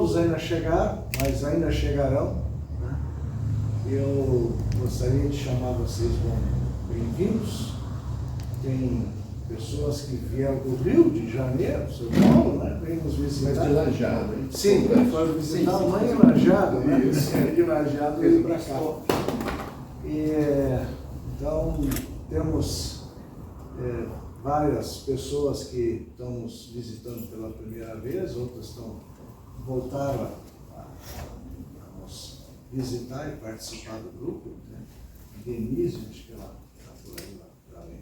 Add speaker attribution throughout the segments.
Speaker 1: todos ainda chegaram, mas ainda chegarão, né? Eu gostaria de chamar vocês bem-vindos. Tem pessoas que vieram do Rio de Janeiro, São Paulo, né? Vem nos visitar.
Speaker 2: Mas de Lajeado, hein?
Speaker 1: Sim, foram visitar a mãe em Lajeado, né? De Lajeado veio para cá. Então, temos várias pessoas que estão nos visitando pela primeira vez, outras voltaram a nos visitar e participar do grupo, né? Denise, acho que ela está por aí lá além.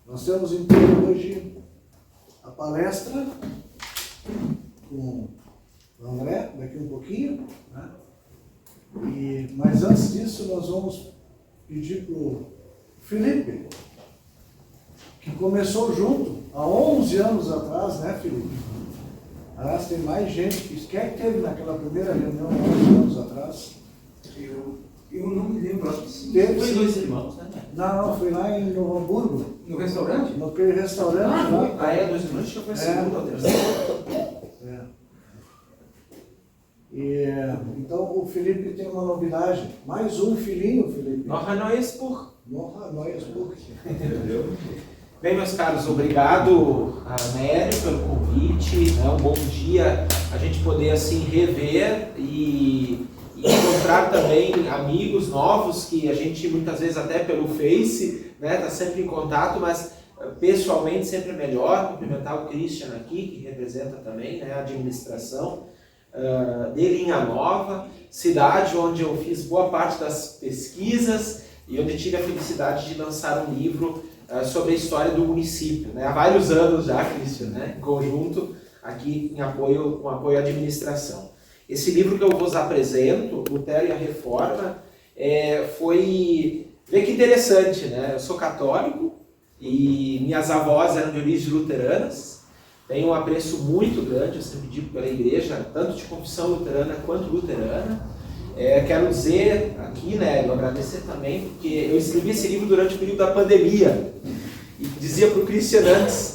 Speaker 1: Nós temos então hoje a palestra com o André, daqui um pouquinho, né? Mas antes disso nós vamos pedir para o Felipe, que começou junto há 11 anos atrás, né, Felipe? Aliás, tem mais gente que teve naquela primeira reunião há 11 anos atrás.
Speaker 3: Eu não me lembro, acho que sim.
Speaker 1: Foi
Speaker 3: 2 irmãos, né?
Speaker 1: Não, foi lá em Novo Hamburgo.
Speaker 3: No restaurante?
Speaker 1: Naquele restaurante lá.
Speaker 3: 2 irmãos, acho que foi a segunda ou terceira.
Speaker 1: Então o Felipe tem uma novidade. Mais um filhinho, Felipe.
Speaker 3: Noch ein neues Buch.
Speaker 1: Noch ein neues Buch.
Speaker 3: Bem, meus caros, obrigado a Nério pelo convite, né? Um bom dia a gente poder assim rever e encontrar também amigos novos que a gente muitas vezes até pelo Face, né, tá sempre em contato, mas pessoalmente sempre é melhor. Cumprimentar o Christian aqui, que representa também, né, a administração de Linha Nova, cidade onde eu fiz boa parte das pesquisas e onde tive a felicidade de lançar um livro sobre a história do município, né? Há vários anos já, Christian, né? Em conjunto, aqui com apoio à administração. Esse livro que eu vos apresento, Lutero e a Reforma, foi... Vê que interessante, né? Eu sou católico e minhas avós eram de origem luteranas. Tenho um apreço muito grande, eu sempre digo, pela igreja, tanto de confissão luterana quanto luterana. Quero dizer aqui, né, eu agradecer também, porque eu escrevi esse livro durante o período da pandemia. E dizia para o Christian antes,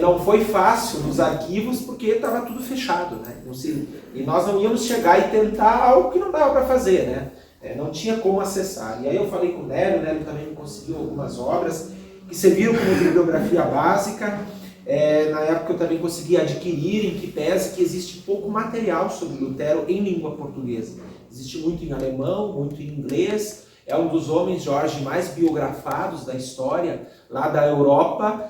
Speaker 3: não foi fácil nos arquivos porque estava tudo fechado, né? E nós não íamos chegar e tentar algo que não dava para fazer, né? Não tinha como acessar. E aí eu falei com o Nélio também me conseguiu algumas obras que serviram como bibliografia básica. Na época eu também consegui adquirir, em que pese que existe pouco material sobre Lutero em língua portuguesa. Existe muito em alemão, muito em inglês. É um dos homens, Jorge, mais biografados da história lá da Europa,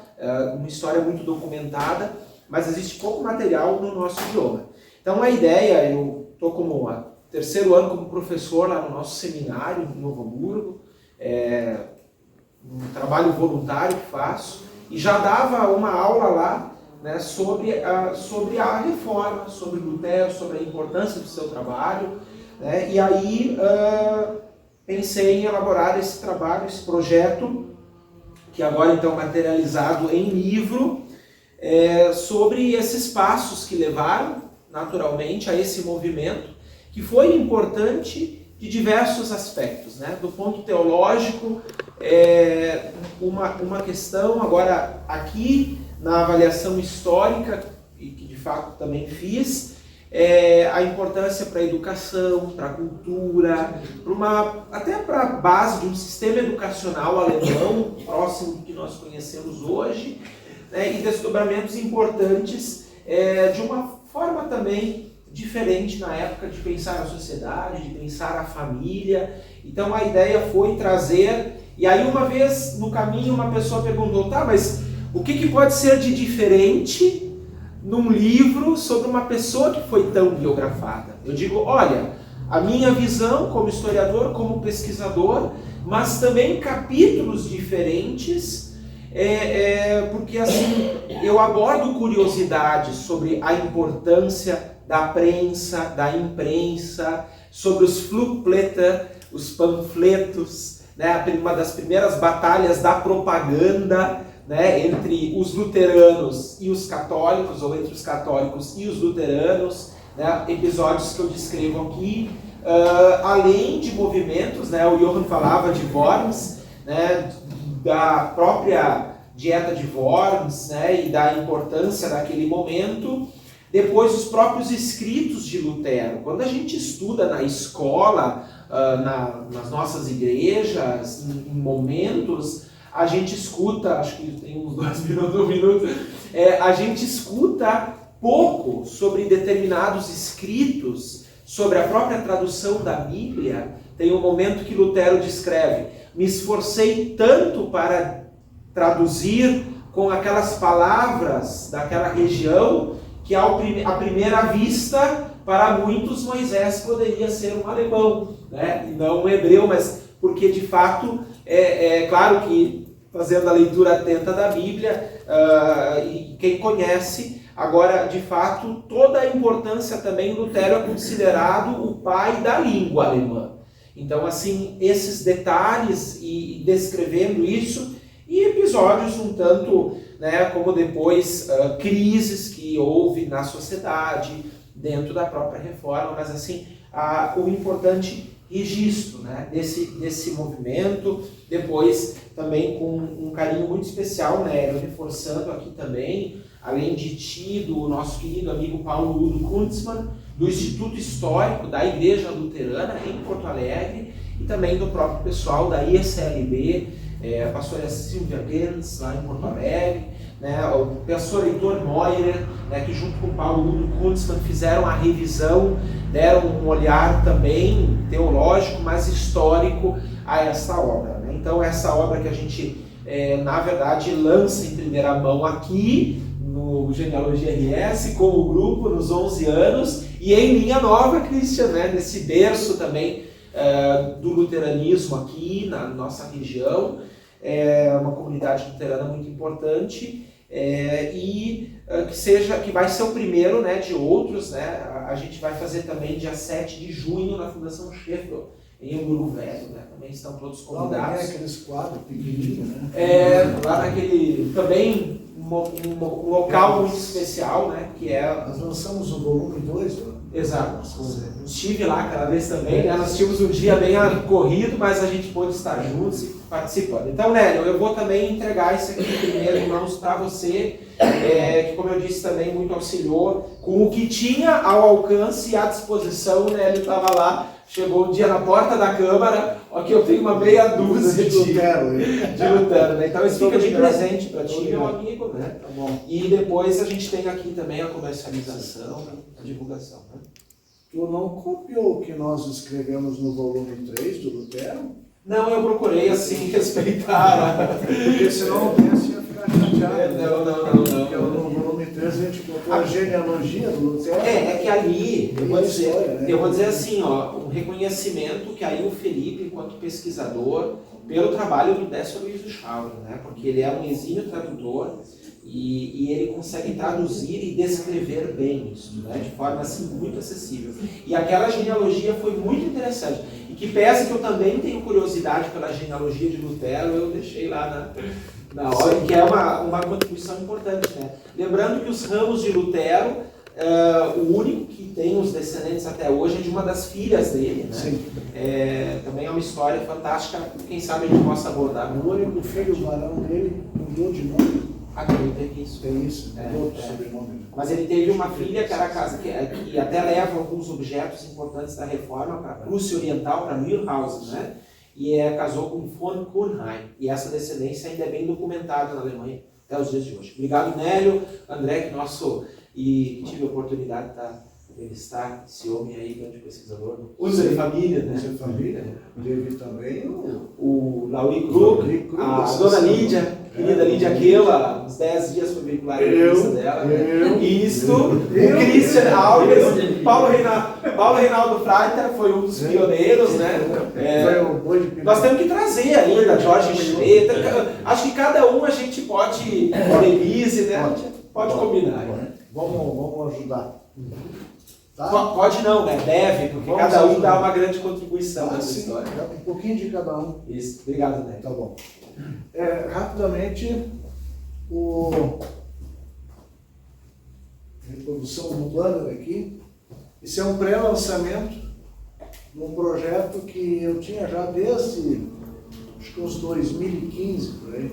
Speaker 3: uma história muito documentada, mas existe pouco material no nosso idioma. Então a ideia, eu estou como terceiro ano como professor lá no nosso seminário em Novo Hamburgo, um trabalho voluntário que faço, e já dava uma aula lá, né, sobre a reforma, sobre Lutero, sobre a importância do seu trabalho, né, e aí pensei em elaborar esse trabalho, esse projeto, que agora então materializado em livro, sobre esses passos que levaram naturalmente a esse movimento, que foi importante de diversos aspectos, né? Do ponto teológico, uma questão, agora aqui na avaliação histórica, e que de fato também fiz, a importância para a educação, para a cultura, até para a base de um sistema educacional alemão, próximo do que nós conhecemos hoje, né, e desdobramentos importantes de uma forma também diferente na época de pensar a sociedade, de pensar a família. Então a ideia foi trazer, e aí uma vez no caminho uma pessoa perguntou, tá, mas o que pode ser de diferente num livro sobre uma pessoa que foi tão biografada? Eu digo, olha, a minha visão como historiador, como pesquisador, mas também capítulos diferentes, porque assim, eu abordo curiosidades sobre a importância da prensa, da imprensa, sobre os Flugblätter, os panfletos, né, uma das primeiras batalhas da propaganda, né, entre os luteranos e os católicos, ou entre os católicos e os luteranos, né, episódios que eu descrevo aqui, além de movimentos, né, o Johann falava de Worms, né, da própria dieta de Worms, né, e da importância daquele momento. Depois, os próprios escritos de Lutero. Quando a gente estuda na escola, nas nossas igrejas, em momentos, a gente escuta, acho que tem uns 2 minutos, 1 minuto, a gente escuta pouco sobre determinados escritos, sobre a própria tradução da Bíblia. Tem um momento que Lutero descreve: me esforcei tanto para traduzir com aquelas palavras daquela região, que à primeira vista, para muitos, Moisés poderia ser um alemão, né? E não um hebreu, mas porque de fato, é claro que fazendo a leitura atenta da Bíblia, e quem conhece, agora de fato, toda a importância também, Lutero é considerado o pai da língua alemã. Então, assim, esses detalhes e descrevendo isso, e episódios um tanto, né, como depois crises que houve na sociedade, dentro da própria reforma, mas assim, o importante registro, né, desse movimento, depois também com um carinho muito especial, né, reforçando aqui também, além de ti, do nosso querido amigo Paulo Udo Kuntzmann, do Instituto Histórico da Igreja Luterana em Porto Alegre, e também do próprio pessoal da ISLB, a pastora Silvia Gens, lá em Porto Alegre, né, o professor Heitor Meurer, né, que junto com o Paulo Udo Kuntzmann fizeram a revisão, deram um olhar também teológico, mas histórico a essa obra, né? Então essa obra que a gente, na verdade, lança em primeira mão aqui, no Genealogia RS, com o grupo, nos 11 anos, e em Linha Nova, Christian, né, nesse berço também do luteranismo aqui na nossa região, uma comunidade luterana muito importante, que vai ser o primeiro, né, de outros, né? A gente vai fazer também dia 7 de junho na Fundação Sheffield, em Hamburgo Velho, né? Também estão todos convidados.
Speaker 1: Lá aqueles quadros pequenininhos, né?
Speaker 3: Lá naquele, também um local muito especial, né? Que é...
Speaker 1: Nós lançamos o volume 2, né?
Speaker 3: Exato. Estive lá aquela vez também, né? Nós tínhamos um dia bem corrido, mas a gente pôde estar juntos e participando. Então, Nélio, eu vou também entregar isso aqui primeiro, irmãos, para você, que, como eu disse, também muito auxiliou com o que tinha ao alcance e à disposição. O Nélio estava lá, chegou um dia na porta da Câmara, que eu tenho uma meia dúzia de Lutero, né? Então isso fica de presente para ti, meu amigo, né?
Speaker 1: Tá bom.
Speaker 3: E depois a gente tem aqui também a comercialização, a divulgação, né?
Speaker 1: Tu não copiou o que nós escrevemos no volume 3 do Lutero?
Speaker 3: Não, eu procurei assim respeitar.
Speaker 1: Porque senão o Benção ia ficar chateado.
Speaker 3: Não.
Speaker 1: Porque no volume 3 a gente botou a genealogia do Lutero.
Speaker 3: É que ali, eu vou dizer,
Speaker 1: história, né?
Speaker 3: eu vou dizer assim, um reconhecimento que aí o Felipe, enquanto pesquisador, pelo trabalho do Décio Luiz do Chalvin, né? Porque ele é um exímio tradutor e ele consegue traduzir e descrever bem isso, né? De forma assim muito acessível. E aquela genealogia foi muito interessante. E que pese que eu também tenho curiosidade pela genealogia de Lutero, eu deixei lá na hora, que é uma contribuição importante, né? Lembrando que os ramos de Lutero, o único que tem os descendentes até hoje é de uma das filhas dele, né?
Speaker 1: Sim.
Speaker 3: Também é uma história fantástica, quem sabe a gente possa abordar.
Speaker 1: O único filho varão dele mudou de nome.
Speaker 3: Aqui teve isso.
Speaker 1: Tem isso, outro sobrenome.
Speaker 3: Mas ele teve uma filha que era casa, que até leva alguns objetos importantes da reforma para a Prússia Oriental, para Mühlhausen, né? E casou com von Kuhnheim. E essa descendência ainda é bem documentada na Alemanha até os dias de hoje. Obrigado, Nélio, André, que tive a oportunidade de entrevistar esse homem aí, grande pesquisador. Usa de família, né?
Speaker 1: Usa de família. Teve também
Speaker 3: o Lauri Krug, a dona Lídia, querida Lídia Aquila, uns 10 dias foi veicular a entrevista dela. O Christian Alves, Paulo Reinaldo Freiter foi um dos pioneiros, né? Nós temos que trazer ainda Jorge Schroeder. Acho que cada um a gente pode, revise, né? Pode combinar.
Speaker 1: Vamos ajudar. Tá?
Speaker 3: Pode não, né? Deve, porque cada um dá uma grande contribuição nessa história.
Speaker 1: Um pouquinho de cada um.
Speaker 3: Isso, obrigado, Né?
Speaker 1: Tá bom. Rapidamente, reprodução do banner aqui. Esse é um pré-lançamento de um projeto que eu tinha já desde, acho que uns 2015, por aí.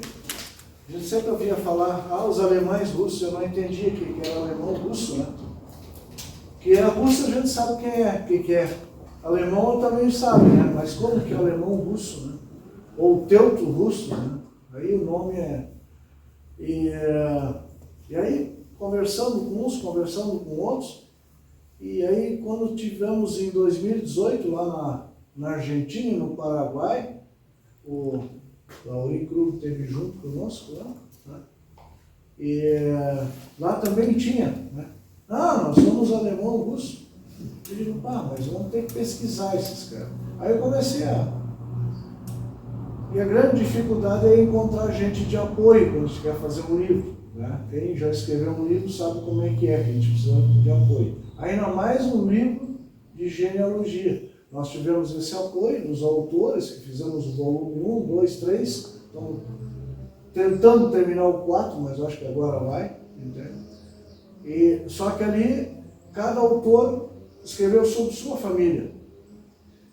Speaker 1: A gente sempre ouvia falar, os alemães russos, eu não entendia que era alemão russo, né? Que a Rússia a gente sabe quem é, o que é. Alemão também sabe, né? Mas como que é alemão russo, né? Ou teuto russo, né? Aí o nome é... E aí, conversando com uns, conversando com outros, e aí quando tivemos em 2018, lá na Argentina e no Paraguai, o Lauri Krug esteve junto conosco lá, né? E lá também tinha, né? Nós somos alemão russo. Eu digo, mas vamos ter que pesquisar esses caras. Aí eu comecei E a grande dificuldade é encontrar gente de apoio quando a gente quer fazer um livro, né? Quem já escreveu um livro sabe como é que a gente precisa de apoio. Ainda mais um livro de genealogia. Nós tivemos esse apoio dos autores, que fizemos o volume 1, 2, 3, estamos tentando terminar o 4, mas eu acho que agora vai, entende? Só que ali, cada autor escreveu sobre sua família.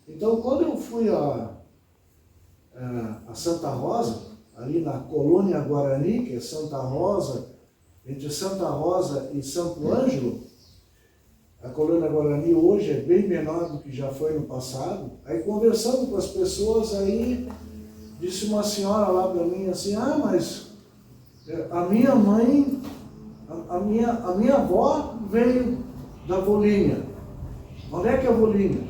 Speaker 1: Então, quando eu fui a Santa Rosa, ali na Colônia Guarani, que é Santa Rosa, entre Santa Rosa e Santo Ângelo, a Colônia Guarani hoje é bem menor do que já foi no passado. Aí, conversando com as pessoas, aí disse uma senhora lá para mim assim, mas a minha mãe, a minha avó veio da Volínia. Onde é que é a Volínia?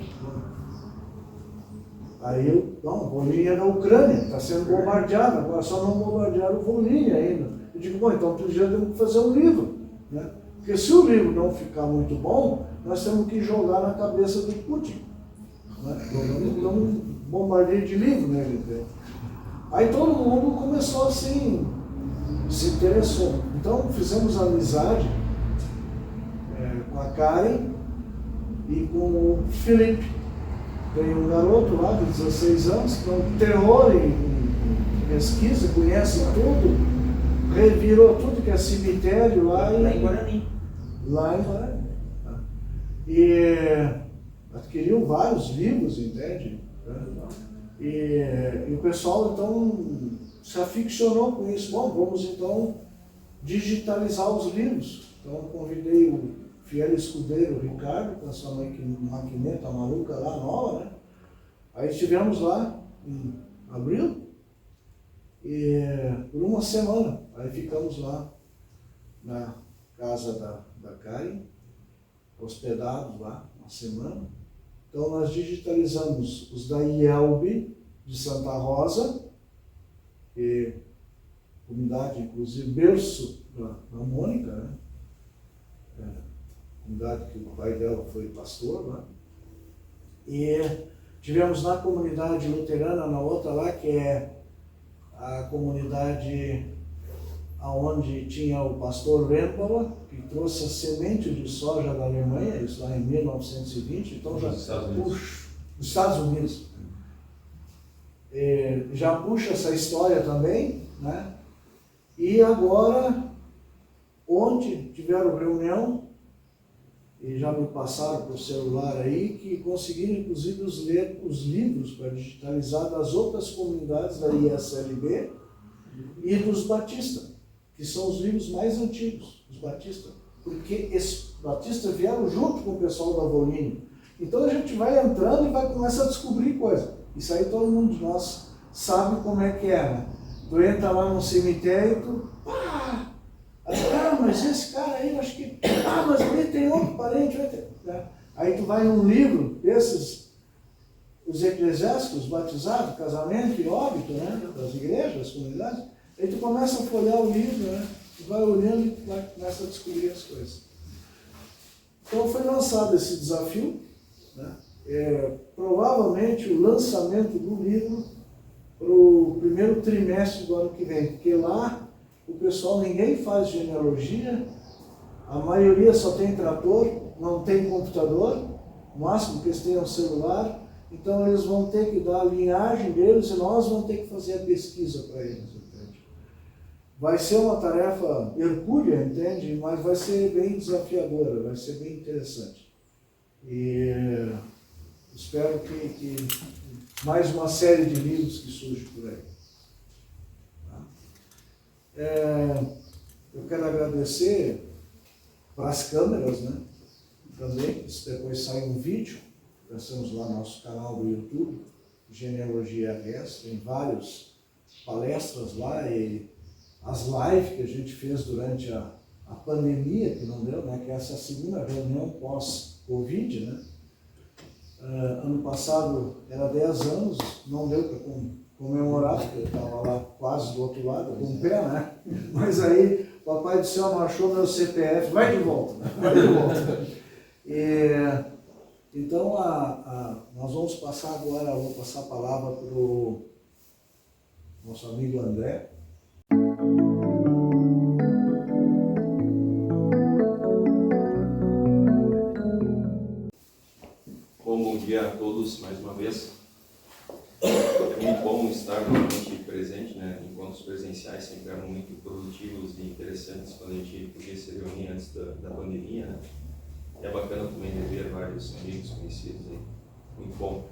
Speaker 1: Aí Volínia é da Ucrânia, está sendo bombardeada, agora só não bombardearam Volínia ainda. Eu digo, então já temos que fazer um livro, né? Porque se o livro não ficar muito bom, nós temos que jogar na cabeça do Putin, né? Vamos bombardeio de livro, né? Aí todo mundo começou assim, se interessou. Então fizemos amizade com a Karen e com o Felipe. Tem um garoto lá de 16 anos que é um terror em pesquisa, conhece tudo, revirou tudo que é cemitério lá em Guarani. Lá em Guarani. E adquiriu vários livros, entende? E o pessoal então se aficionou com isso. Vamos então digitalizar os livros. Então convidei o fiel escudeiro Ricardo, com a sua maquineta maluca lá, nova, né? Aí estivemos lá em abril, e por uma semana, aí ficamos lá na casa da Karen, hospedados lá, uma semana. Então nós digitalizamos os da IELB, de Santa Rosa, comunidade, inclusive, berço da Mônica, né? Comunidade que o pai dela foi pastor lá. E tivemos na comunidade luterana, na outra lá, que é a comunidade onde tinha o pastor Rembala, que trouxe a semente de soja da Alemanha, isso lá em 1920, então já puxa, dos Estados Unidos. Já puxa essa história também, né? E agora, ontem tiveram reunião, e já me passaram por celular aí, que conseguiram inclusive os livros para digitalizar das outras comunidades da ISLB e dos Batistas, que são os livros mais antigos, os Batistas, porque esses Batistas vieram junto com o pessoal da Volínia. Então a gente vai entrando e vai começar a descobrir coisa. Isso aí todo mundo de nós sabe como é que é, né? Tu entra lá no cemitério e tu... mas esse cara aí, eu acho que... mas ali tem outro parente, né? Aí tu vai num livro desses, os eclesiásticos batizados, casamento e óbito, né? Das igrejas, das comunidades. Aí tu começa a folhear o livro, né? Tu vai olhando e tu começa a descobrir as coisas. Então foi lançado esse desafio, né? Provavelmente o lançamento do livro para o primeiro trimestre do ano que vem, porque lá o pessoal, ninguém faz genealogia, a maioria só tem trator, não tem computador, o máximo que eles têm é um celular, então eles vão ter que dar a linhagem deles e nós vamos ter que fazer a pesquisa para eles, entende? Vai ser uma tarefa hercúlea, entende? Mas vai ser bem desafiadora, vai ser bem interessante. E espero que mais uma série de livros que surge por aí. Eu quero agradecer para as câmeras, né? Também, se depois sai um vídeo, estamos lá no nosso canal do YouTube, Genealogia RS, tem várias palestras lá e as lives que a gente fez durante a pandemia, que não deu, né? Que essa é a segunda reunião pós-Covid, né? Ano passado era 10 anos, não deu para comemorar, porque eu estava lá quase do outro lado, com o pé, né? Mas aí, o Papai do Céu não achou meu CPF, vai de volta, vai de volta. Então, nós vamos passar agora, vou passar a palavra para o nosso amigo André.
Speaker 2: Bom dia a todos mais uma vez. É muito bom estar novamente presente, né? Encontros presenciais sempre eram muito produtivos e interessantes quando a gente podia se reunir antes da pandemia, né? É bacana também rever vários amigos conhecidos aí. Muito bom.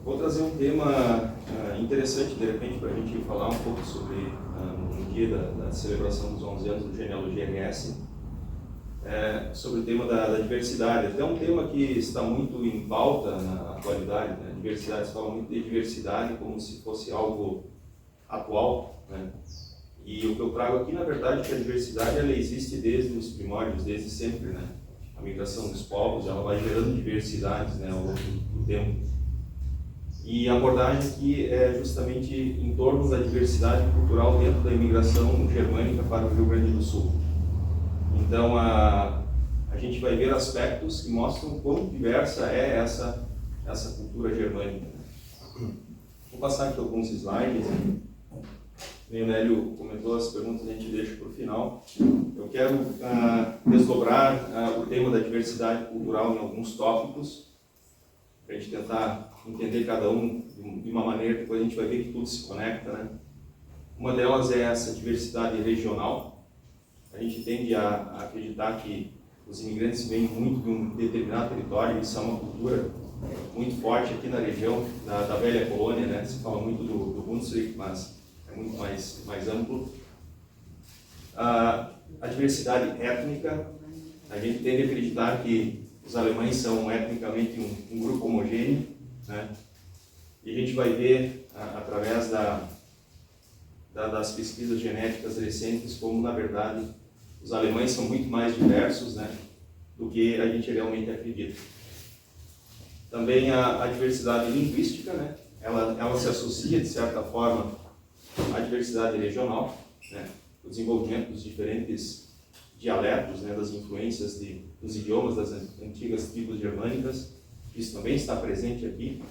Speaker 2: Vou trazer um tema interessante, de repente, para a gente falar um pouco sobre, no dia da celebração dos 11 anos do Genealogia RS, sobre o tema da diversidade. Até um tema que está muito em pauta na atualidade, né? Diversidade, se fala muito de diversidade como se fosse algo atual, né? E o que eu trago aqui, na verdade, é que a diversidade ela existe desde os primórdios, desde sempre, né? A migração dos povos, ela vai gerando diversidades, né, ao longo do tempo. E a abordagem aqui é justamente em torno da diversidade cultural dentro da imigração germânica para o Rio Grande do Sul. Então, a gente vai ver aspectos que mostram quão diversa é essa cultura germânica. Vou passar aqui alguns slides. O Nélio comentou as perguntas, a gente deixa para o final. Eu quero desdobrar o tema da diversidade cultural em alguns tópicos, para a gente tentar entender cada um de uma maneira que depois a gente vai ver que tudo se conecta, né? Uma delas é essa diversidade regional. A gente tende a acreditar que os imigrantes vêm muito de um determinado território, isso é uma cultura muito forte aqui na região da velha colônia, né? Se fala muito do Brunswick, mas é muito mais amplo. A diversidade étnica, a gente tende a acreditar que os alemães são etnicamente um grupo homogêneo, né? E a gente vai ver, através das pesquisas genéticas recentes, como, na verdade, os alemães são muito mais diversos, né, do que a gente realmente acredita. Também a diversidade linguística, né, ela se associa, de certa forma, à diversidade regional, né, o desenvolvimento dos diferentes dialetos, né, das influências dos idiomas das antigas tribos germânicas, isso também está presente aqui.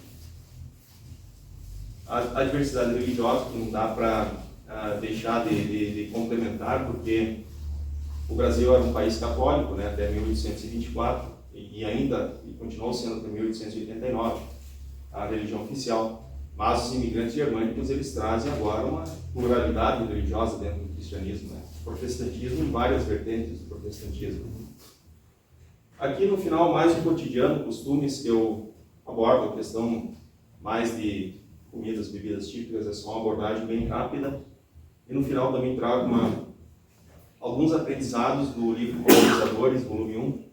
Speaker 2: A diversidade religiosa, que não dá para deixar de complementar, porque o Brasil era um país católico, né, até 1824, e ainda continuou sendo até 1889 a religião oficial, mas os imigrantes germânicos eles trazem agora uma pluralidade religiosa dentro do cristianismo, né? Protestantismo e várias vertentes do protestantismo. Aqui no final, mais um cotidiano, costumes que eu abordo, a questão mais de comidas, bebidas típicas, é só uma abordagem bem rápida. E no final também trago alguns aprendizados do livro Colonizadores, volume 1,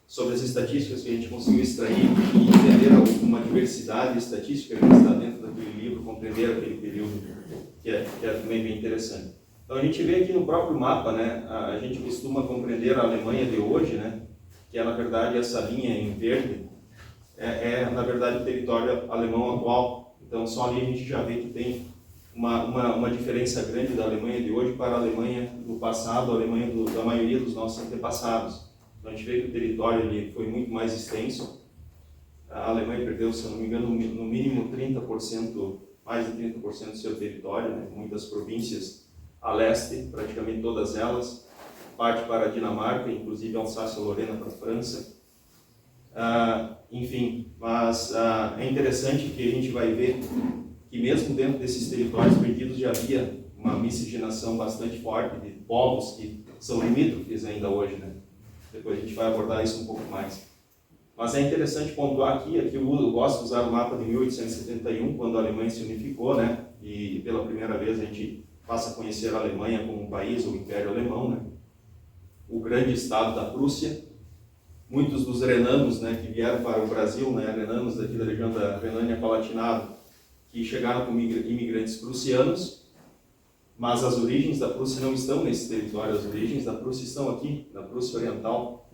Speaker 2: sobre as estatísticas que a gente conseguiu extrair e entender uma diversidade estatística que está dentro daquele livro, compreender aquele período, que é também bem interessante. Então a gente vê aqui no próprio mapa, né, a gente costuma compreender a Alemanha de hoje, né, que é na verdade essa linha em verde, na verdade o território alemão atual. Então só ali a gente já vê que tem uma diferença grande da Alemanha de hoje para a Alemanha do passado, a Alemanha da maioria dos nossos antepassados. Então a gente vê que o território ele foi muito mais extenso. A Alemanha perdeu, se eu não me engano, no mínimo 30%, mais de 30% do seu território, né? Muitas províncias a leste, praticamente todas elas, parte para a Dinamarca, inclusive Alsácia-Lorena para a França. Enfim, mas é interessante que a gente vai ver que mesmo dentro desses territórios perdidos já havia uma miscigenação bastante forte de povos que são limítrofes ainda hoje, né? Depois a gente vai abordar isso um pouco mais. Mas é interessante pontuar aqui eu gosto de usar o mapa de 1871, quando a Alemanha se unificou, né? E pela primeira vez a gente passa a conhecer a Alemanha como um país, o Império Alemão, né? O grande estado da Prússia. Muitos dos renanos, né, que vieram para o Brasil, né, renanos daqui da região da Renânia-Palatinado, que chegaram como imigrantes prussianos, mas as origens da Prússia não estão nesse território, as origens da Prússia estão aqui, na Prússia Oriental,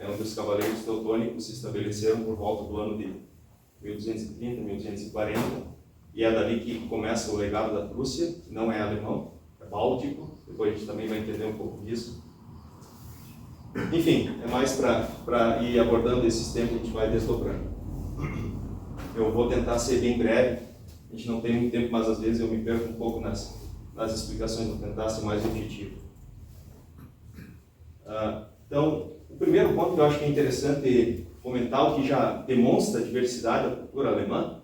Speaker 2: onde os cavaleiros teutônicos se estabeleceram por volta do ano de 1230, 1240, e é dali que começa o legado da Prússia, que não é alemão, é báltico, depois a gente também vai entender um pouco disso. Enfim, é mais para ir abordando esses temas, a gente vai desdobrando. Eu vou tentar ser bem breve, a gente não tem muito tempo, mas às vezes eu me perco um pouco nas explicações, vou tentar ser mais objetivo. Então, o primeiro ponto que eu acho que é interessante comentar, o que já demonstra a diversidade da cultura alemã,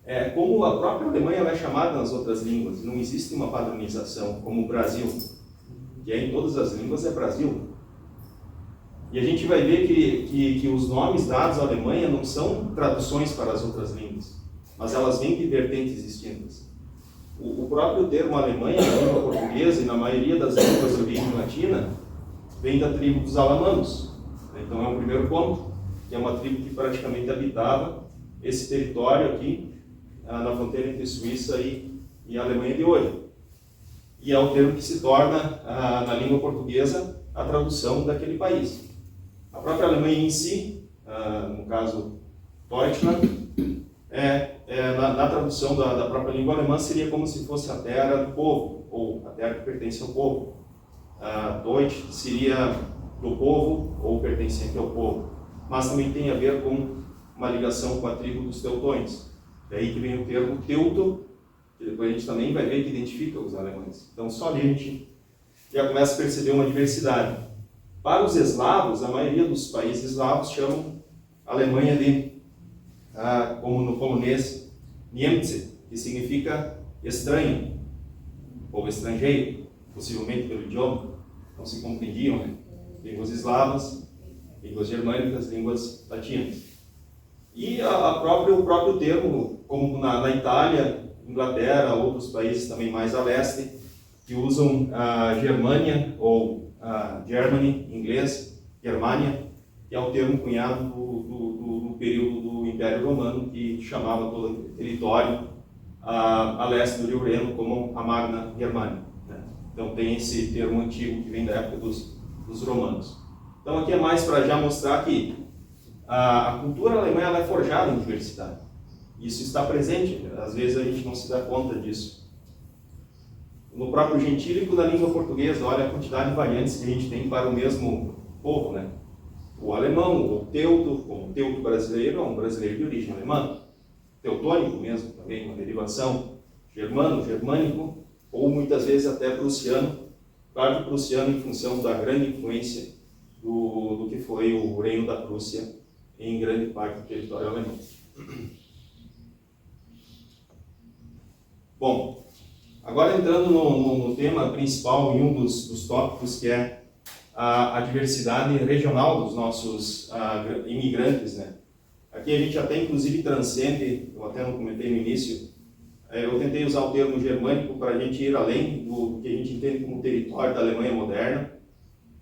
Speaker 2: é como a própria Alemanha é chamada nas outras línguas. Não existe uma padronização, como o Brasil, que é em todas as línguas é Brasil. E a gente vai ver que os nomes dados à Alemanha não são traduções para as outras línguas, mas elas vêm de vertentes distintas. O próprio termo Alemanha, na língua portuguesa e na maioria das línguas de origem latina, vem da tribo dos alamanos. Então é um primeiro ponto, que é uma tribo que praticamente habitava esse território aqui, na fronteira entre Suíça e a Alemanha de hoje. E é o termo que se torna, na língua portuguesa, a tradução daquele país. A própria Alemanha em si, no caso Deutschland, na tradução da própria língua alemã, seria como se fosse a terra do povo, ou a terra que pertence ao povo. Deutsch seria do povo, ou pertencente ao povo. Mas também tem a ver com uma ligação com a tribo dos teutões. É aí que vem o termo teuto, que depois a gente também vai ver que identifica os alemães. Então só ali a gente já começa a perceber uma diversidade. Para os eslavos, a maioria dos países eslavos chamam a Alemanha de, como no polonês, Niemcy, que significa estranho, ou estrangeiro, possivelmente pelo idioma, não se compreendiam, né? Línguas eslavas, línguas germânicas, línguas latinas. E o próprio termo, como na Itália, Inglaterra, outros países também mais a leste, que usam a Germânia, ou Germany, em inglês, Germânia, que é o termo cunhado do período do Império Romano, que chamava todo o território a leste do Rio Reno como a Magna Germânia, né? Então tem esse termo antigo que vem da época dos romanos. Então aqui é mais para já mostrar que a cultura alemã ela é forjada em diversidade. Isso está presente, às vezes a gente não se dá conta disso. No próprio gentílico da língua portuguesa, olha a quantidade de variantes que a gente tem para o mesmo povo, né? O alemão, o teuto, como o teuto brasileiro, é um brasileiro de origem alemã. Teutônico mesmo, também uma derivação. Germano, germânico, ou muitas vezes até prussiano. Claro que prussiano em função da grande influência do que foi o reino da Prússia em grande parte do território alemão. Bom, agora entrando no tema principal, em um dos tópicos, que é a diversidade regional dos nossos imigrantes, né? Aqui a gente até inclusive transcende, eu até não comentei no início, eu tentei usar o termo germânico para a gente ir além do que a gente entende como território da Alemanha moderna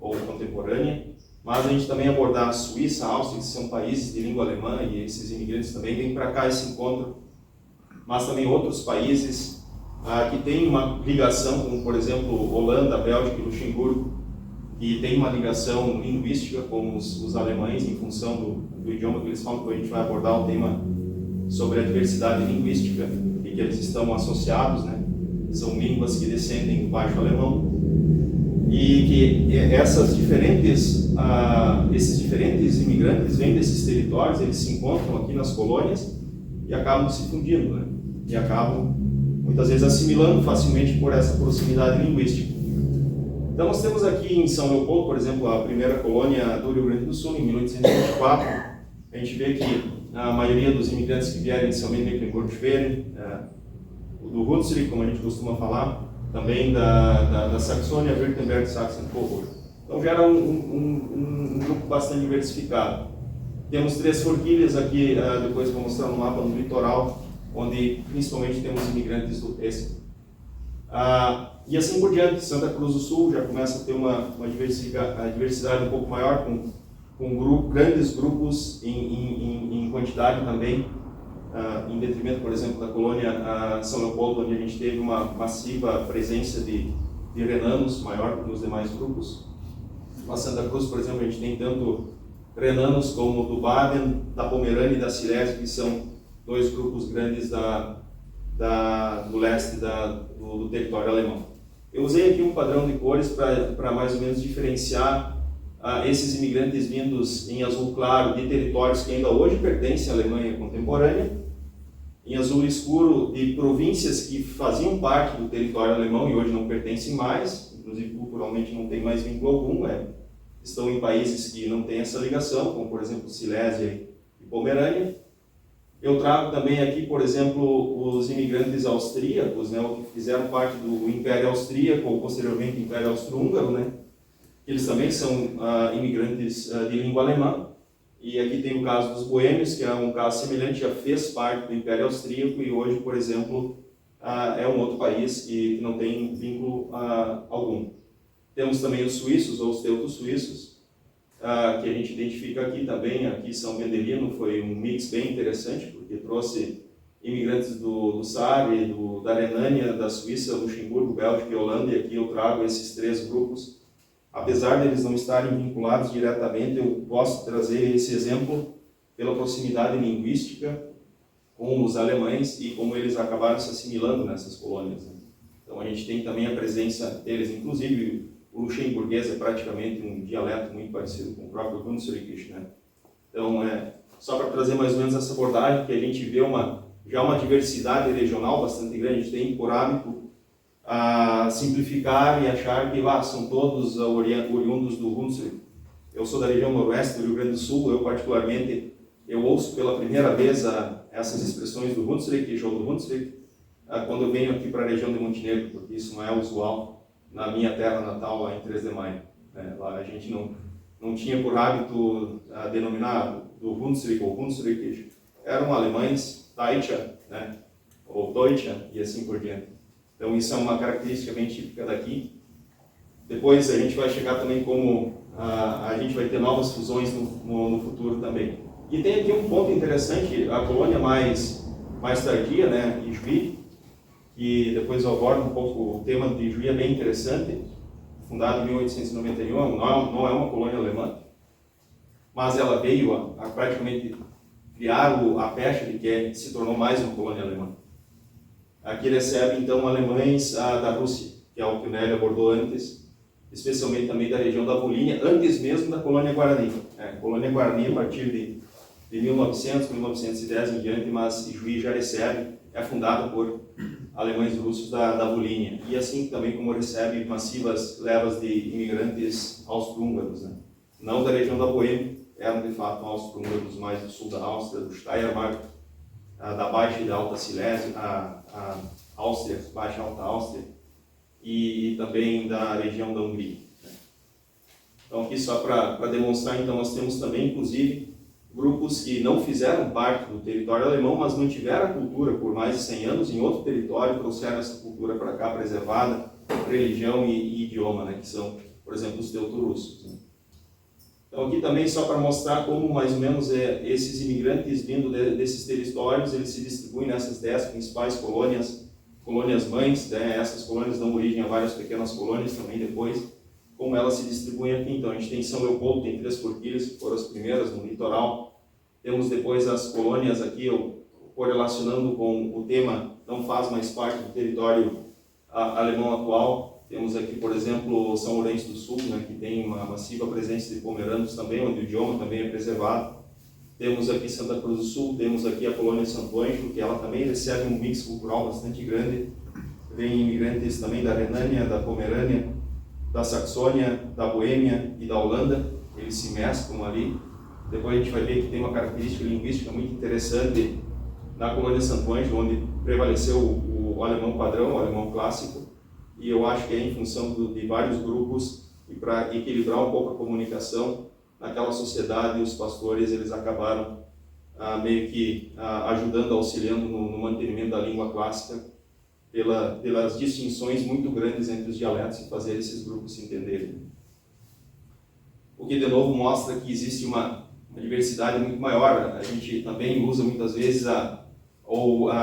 Speaker 2: ou contemporânea, mas a gente também abordar a Suíça, a Áustria, que são países de língua alemã, e esses imigrantes também vêm para cá esse encontro, mas também outros países que têm uma ligação, como por exemplo Holanda, Bélgica e Luxemburgo, que tem uma ligação linguística com os alemães em função do idioma que eles falam, depois a gente vai abordar o tema sobre a diversidade linguística e que eles estão associados, né? São línguas que descendem do baixo alemão e que esses diferentes imigrantes vêm desses territórios, eles se encontram aqui nas colônias e acabam se fundindo, né? E acabam muitas vezes assimilando facilmente por essa proximidade linguística. Então nós temos aqui em São Leopoldo, por exemplo, a primeira colônia do Rio Grande do Sul, em 1824. A gente vê que a maioria dos imigrantes que vieram inicialmente de Mecklenburg-Schwerin, do Hunsrück, como a gente costuma falar, também da Saxônia, Württemberg, Sachsen-Coburg. Então já era um grupo bastante diversificado. Temos 3 forquilhas aqui, depois vou mostrar no mapa no litoral, onde principalmente temos imigrantes do têxtil. E assim por diante. Santa Cruz do Sul já começa a ter uma diversidade um pouco maior, com grandes grupos em quantidade também, em detrimento, por exemplo, da colônia São Leopoldo, onde a gente teve uma massiva presença de renanos, maior que nos demais grupos. Na Santa Cruz, por exemplo, a gente tem tanto renanos como do Baden, da Pomerânia e da Silésia, que são dois grupos grandes do leste do território alemão. Eu usei aqui um padrão de cores para mais ou menos diferenciar esses imigrantes vindos em azul claro de territórios que ainda hoje pertencem à Alemanha contemporânea, em azul escuro de províncias que faziam parte do território alemão e hoje não pertencem mais, inclusive culturalmente não tem mais vínculo algum, estão em países que não têm essa ligação, como por exemplo Silésia e Pomerânia. Eu trago também aqui, por exemplo, os imigrantes austríacos, né, que fizeram parte do Império Austríaco ou posteriormente Império Austro-Húngaro, né? Eles também são imigrantes de língua alemã. E aqui tem o caso dos boêmios, que é um caso semelhante, já fez parte do Império Austríaco e hoje, por exemplo, é um outro país que não tem vínculo algum. Temos também os suíços, ou os teuto-suíços, que a gente identifica aqui também. Aqui São Bendelino foi um mix bem interessante, porque trouxe imigrantes do Saare, da Renânia, da Suíça, Luxemburgo, Bélgica e Holanda, e aqui eu trago esses três grupos. Apesar deles não estarem vinculados diretamente, eu posso trazer esse exemplo pela proximidade linguística com os alemães e como eles acabaram se assimilando nessas colônias, né? Então a gente tem também a presença deles, inclusive o luxemburguês é praticamente um dialeto muito parecido com o próprio Hunsrückisch, né? Então, só para trazer mais ou menos essa abordagem, que a gente vê já uma diversidade regional bastante grande. A gente tem por hábito a simplificar e achar que são todos oriundos do Hunsrück. Eu sou da região noroeste do Rio Grande do Sul, eu particularmente, ouço pela primeira vez essas expressões do Hunsrück ou do Hunsrück quando eu venho aqui para a região de Montenegro, porque isso não é usual na minha terra natal, lá em 3 de Maio. Lá a gente não tinha por hábito denominar do Hunsrück ou Hunsrückisch. Eram alemães, Deutscher, né, ou Deutscher, e assim por diante. Então isso é uma característica bem típica daqui. Depois a gente vai chegar também como a gente vai ter novas fusões no futuro também. E tem aqui um ponto interessante, a colônia mais tardia, né, Ijuí, que depois eu abordo um pouco. O tema de Ijuí é bem interessante, fundada em 1891, não é uma colônia alemã, mas ela veio a praticamente criar a pecha de que se tornou mais uma colônia alemã. Aqui recebe então alemães da Rússia, que é o que o Nélio abordou antes, especialmente também da região da Volínia, antes mesmo da colônia Guarani. Colônia Guarani a partir de 1900, 1910 em diante, mas Ijuí já recebe, é fundada por alemães russos da Volínia. E assim também como recebe massivas levas de imigrantes austro-húngaros, né? Não da região da Boêmia, eram de fato austro-húngaros mais do sul da Áustria, do Steiermark, da Baixa e da Alta Silésia, a Áustria, Baixa e Alta Áustria, e também da região da Hungria, né? Então aqui só para demonstrar, então nós temos também, inclusive, grupos que não fizeram parte do território alemão, mas mantiveram a cultura por mais de 100 anos em outro território, trouxeram essa cultura para cá preservada, religião e idioma, né, que são, por exemplo, os teuto-russos, né? Então aqui também só para mostrar como mais ou menos esses imigrantes vindo desses territórios, eles se distribuem nessas 10 principais colônias mães, né? Essas colônias dão origem a várias pequenas colônias também depois, como elas se distribuem aqui. Então a gente tem São Leopoldo, tem 3 forquilhas, que foram as primeiras no litoral. Temos depois as colônias aqui, correlacionando com o tema, não faz mais parte do território alemão atual. Temos aqui, por exemplo, São Lourenço do Sul, né, que tem uma massiva presença de pomeranos também, onde o idioma também é preservado. Temos aqui Santa Cruz do Sul, temos aqui a colônia Santo Ângelo, que ela também recebe um mix cultural bastante grande. Vem imigrantes também da Renânia, da Pomerânia, da Saxônia, da Boêmia e da Holanda, eles se mesclam ali. Depois a gente vai ver que tem uma característica linguística muito interessante na colônia Santo Ângelo, onde prevaleceu o alemão padrão, o alemão clássico, e eu acho que é em função de vários grupos e para equilibrar um pouco a comunicação naquela sociedade, os pastores eles acabaram meio que ajudando, auxiliando no mantenimento da língua clássica pelas distinções muito grandes entre os dialetos e fazer esses grupos se entenderem. O que, de novo, mostra que existe uma diversidade muito maior. A gente também usa muitas vezes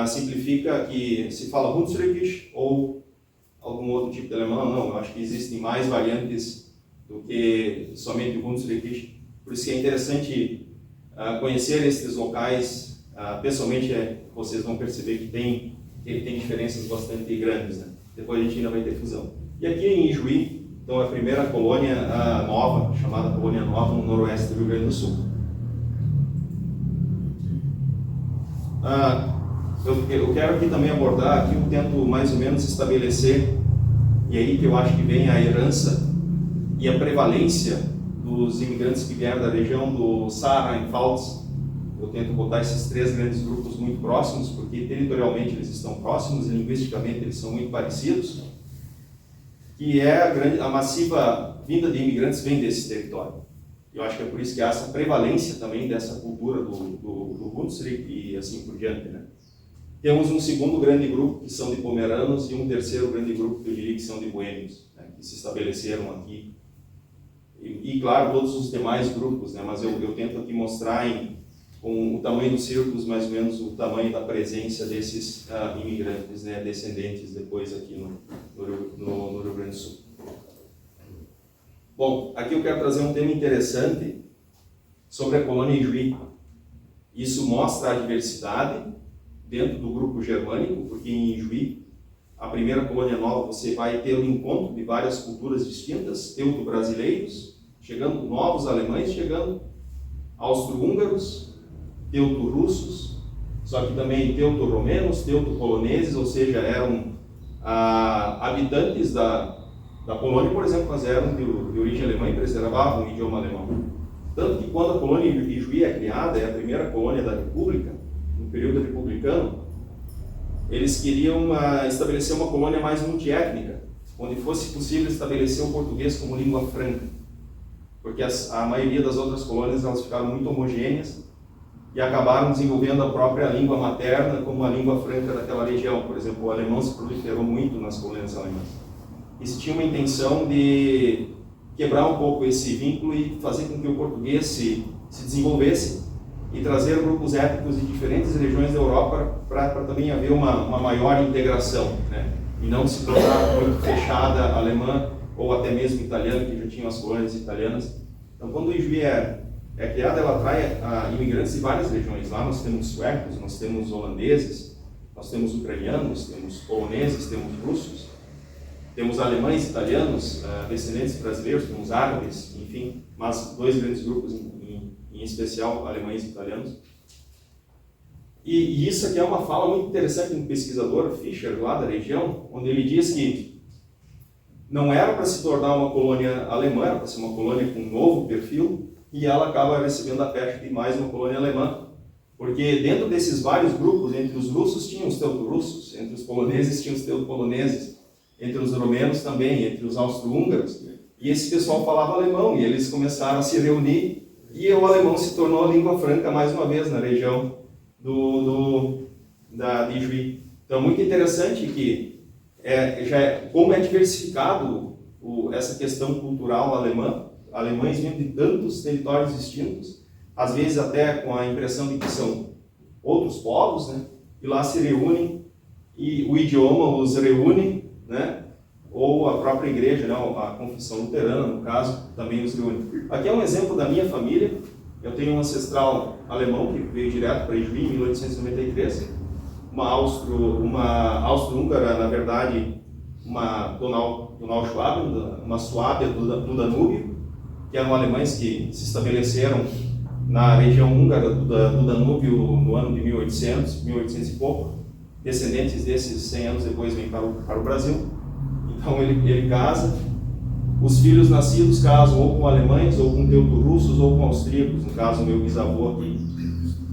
Speaker 2: simplifica que se fala Hunsrückisch ou algum outro tipo de alemão. Não, eu acho que existem mais variantes do que somente o Hunsrückisch. Por isso que é interessante conhecer esses locais. Pessoalmente, vocês vão perceber que ele tem diferenças bastante grandes, né? Depois a gente ainda vai ter fusão. E aqui em Ijuí, então, a primeira colônia nova, chamada Colônia Nova, no noroeste do Rio Grande do Sul. Eu quero aqui também abordar, aqui eu tento mais ou menos estabelecer, e aí que eu acho que vem a herança e a prevalência dos imigrantes que vieram da região do Saara-Pfalz. Eu tento botar esses três grandes grupos muito próximos, porque territorialmente eles estão próximos e linguisticamente eles são muito parecidos, que a massiva vinda de imigrantes vem desse território. Eu acho que é por isso que há essa prevalência também dessa cultura do Hunsrück e assim por diante, né? Temos um segundo grande grupo, que são de pomeranos, e um terceiro grande grupo, que eu diria que são de boêmios, né, que se estabeleceram aqui. E claro, todos os demais grupos, né, mas eu tento aqui mostrar com o tamanho dos círculos, mais ou menos o tamanho da presença desses imigrantes, né, descendentes depois aqui no Rio Grande do Sul. Bom, aqui eu quero trazer um tema interessante sobre a colônia Ijuí. Isso mostra a diversidade dentro do grupo germânico, porque em Ijuí, a primeira colônia nova, você vai ter o encontro de várias culturas distintas, teuto-brasileiros, chegando novos alemães, chegando austro-húngaros, teuto-russos, só que também teuto-romenos, teuto-poloneses, ou seja, eram habitantes da Polônia, por exemplo, mas eram de origem alemã e preservavam o idioma alemão. Tanto que quando a colônia Ijuí é criada, é a primeira colônia da República, no período republicano, eles queriam estabelecer uma colônia mais multiétnica, onde fosse possível estabelecer o português como língua franca, porque a maioria das outras colônias elas ficaram muito homogêneas e acabaram desenvolvendo a própria língua materna como a língua franca daquela região. Por exemplo, o alemão se proliferou muito nas colônias alemãs. E se tinha uma intenção de quebrar um pouco esse vínculo e fazer com que o português se desenvolvesse e trazer grupos étnicos de diferentes regiões da Europa para também haver uma maior integração, né? E não se tornar muito fechada alemã ou até mesmo italiana, que já tinham as colônias italianas. Então, quando o Ijuí é criada, ela atrai imigrantes de várias regiões. Lá nós temos suecos, nós temos holandeses, nós temos ucranianos, temos poloneses, temos russos, temos alemães, italianos, descendentes brasileiros, temos árabes, enfim, mas dois grandes grupos em especial, alemães e italianos. E isso aqui é uma fala muito interessante de um pesquisador, Fischer, lá da região, onde ele diz que não era para se tornar uma colônia alemã, era para ser uma colônia com um novo perfil, e ela acaba recebendo a pecha de mais uma colônia alemã, porque dentro desses vários grupos, entre os russos tinham os teuto-russos, entre os poloneses tinham os teuto-poloneses, entre os romenos também, entre os austro-húngaros, e esse pessoal falava alemão, e eles começaram a se reunir, e o alemão se tornou a língua franca mais uma vez na região de Ijuí. Então, muito interessante que como é diversificado essa questão cultural alemã, alemães vindo de tantos territórios distintos, às vezes até com a impressão de que são outros povos, né? E lá se reúnem, e o idioma os reúne, né? Ou a própria igreja, né? A confissão luterana, no caso, também os reúne. Aqui é um exemplo da minha família. Eu tenho um ancestral alemão que veio direto para Ijuí em 1893, uma austro-húngara, na verdade, uma Donau-Schwaben, uma Suábia do Danúbio, que eram alemães que se estabeleceram na região húngara do Danúbio no ano de 1800 e pouco. Descendentes desses 100 anos depois vêm para o Brasil. Então ele casa, os filhos nascidos casam ou com alemães, ou com teuto-russos, ou com austríacos, no caso meu bisavô aqui,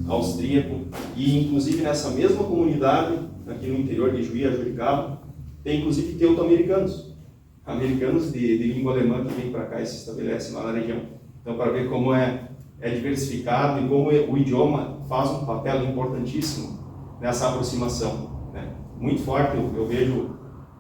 Speaker 2: austríaco, e inclusive nessa mesma comunidade, aqui no interior de Ijuí, a Juricaba, tem inclusive teuto-americanos, americanos de língua alemã que vêm para cá e se estabelecem lá na região. Então, para ver como é diversificado e como o idioma faz um papel importantíssimo nessa aproximação, né? muito forte, eu vejo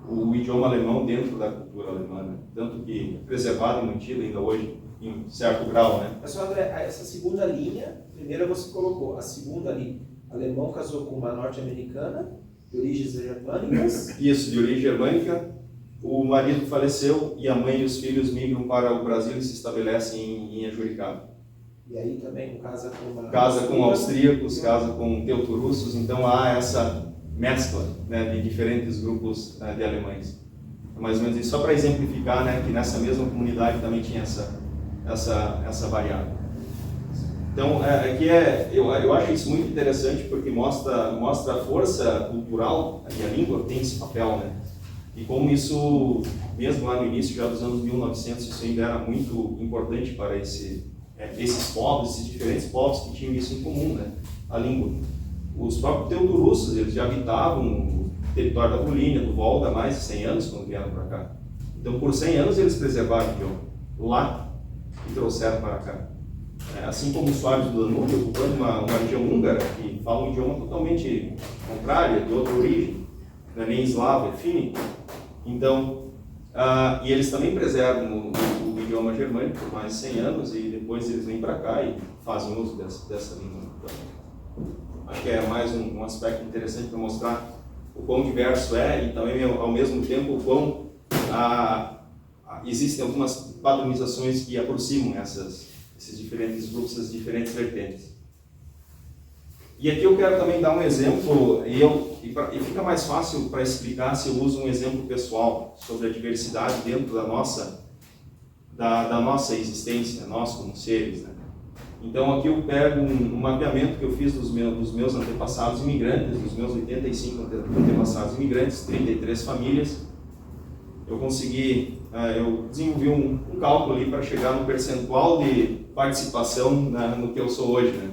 Speaker 2: o idioma alemão dentro da cultura alemã, né? Tanto que preservado e mantido ainda hoje, em certo grau, né?
Speaker 3: Mas, André, essa segunda linha, primeira você colocou, a segunda ali, alemão casou com uma norte-americana, de origens germânicas.
Speaker 2: Isso, de origem germânica. O marido faleceu e a mãe e os filhos migram para o Brasil e se estabelecem em Ajuricaba.
Speaker 3: E aí também casa com uma...
Speaker 2: Casa com austríacos, casa com teutorussos, então há essa mescla, né, de diferentes grupos de alemães. Mais ou menos isso, só para exemplificar, né, que nessa mesma comunidade também tinha essa variável. Então, eu acho isso muito interessante porque mostra a força cultural e a língua tem esse papel, né? E como isso, mesmo lá no início, já dos anos 1900, isso ainda era muito importante para esses povos, esses diferentes povos que tinham isso em comum, né? A língua. Os próprios teutorussos, eles já habitavam o território da Polínia, do Volga, há mais de 100 anos quando vieram para cá. Então, por 100 anos, eles preservaram o idioma lá e trouxeram para cá. Assim como os suábios do Danúbio, ocupando uma região húngara, que fala um idioma totalmente contrário, de outra origem, não é nem eslavo, é fínico. Então, e eles também preservam o idioma germânico por mais de 100 anos e depois eles vêm para cá e fazem uso dessa língua. Então, acho que é mais um aspecto interessante para mostrar o quão diverso é e também, ao mesmo tempo, o quão existem algumas padronizações que aproximam esses diferentes grupos, essas diferentes vertentes. E aqui eu quero também dar um exemplo, e fica mais fácil para explicar se eu uso um exemplo pessoal sobre a diversidade dentro da nossa existência, nós como seres, né? Então aqui eu pego um mapeamento que eu fiz dos meus antepassados imigrantes, dos meus 85 antepassados imigrantes, 33 famílias. Eu desenvolvi um cálculo ali para chegar no percentual de participação no que eu sou hoje, né?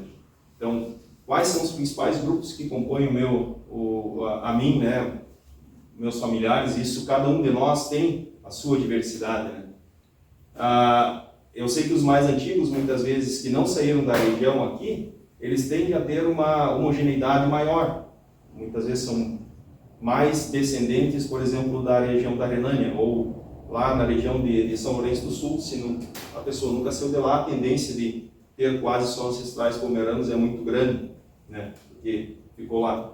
Speaker 2: Então, quais são os principais grupos que compõem a mim, né? Meus familiares, isso cada um de nós tem a sua diversidade, né? Eu sei que os mais antigos, muitas vezes, que não saíram da região aqui, eles tendem a ter uma homogeneidade maior. Muitas vezes são mais descendentes, por exemplo, da região da Renânia, ou lá na região de São Lourenço do Sul, se a pessoa nunca saiu de lá, a tendência de ter quase só ancestrais pomeranos é muito grande, né? Porque ficou lá.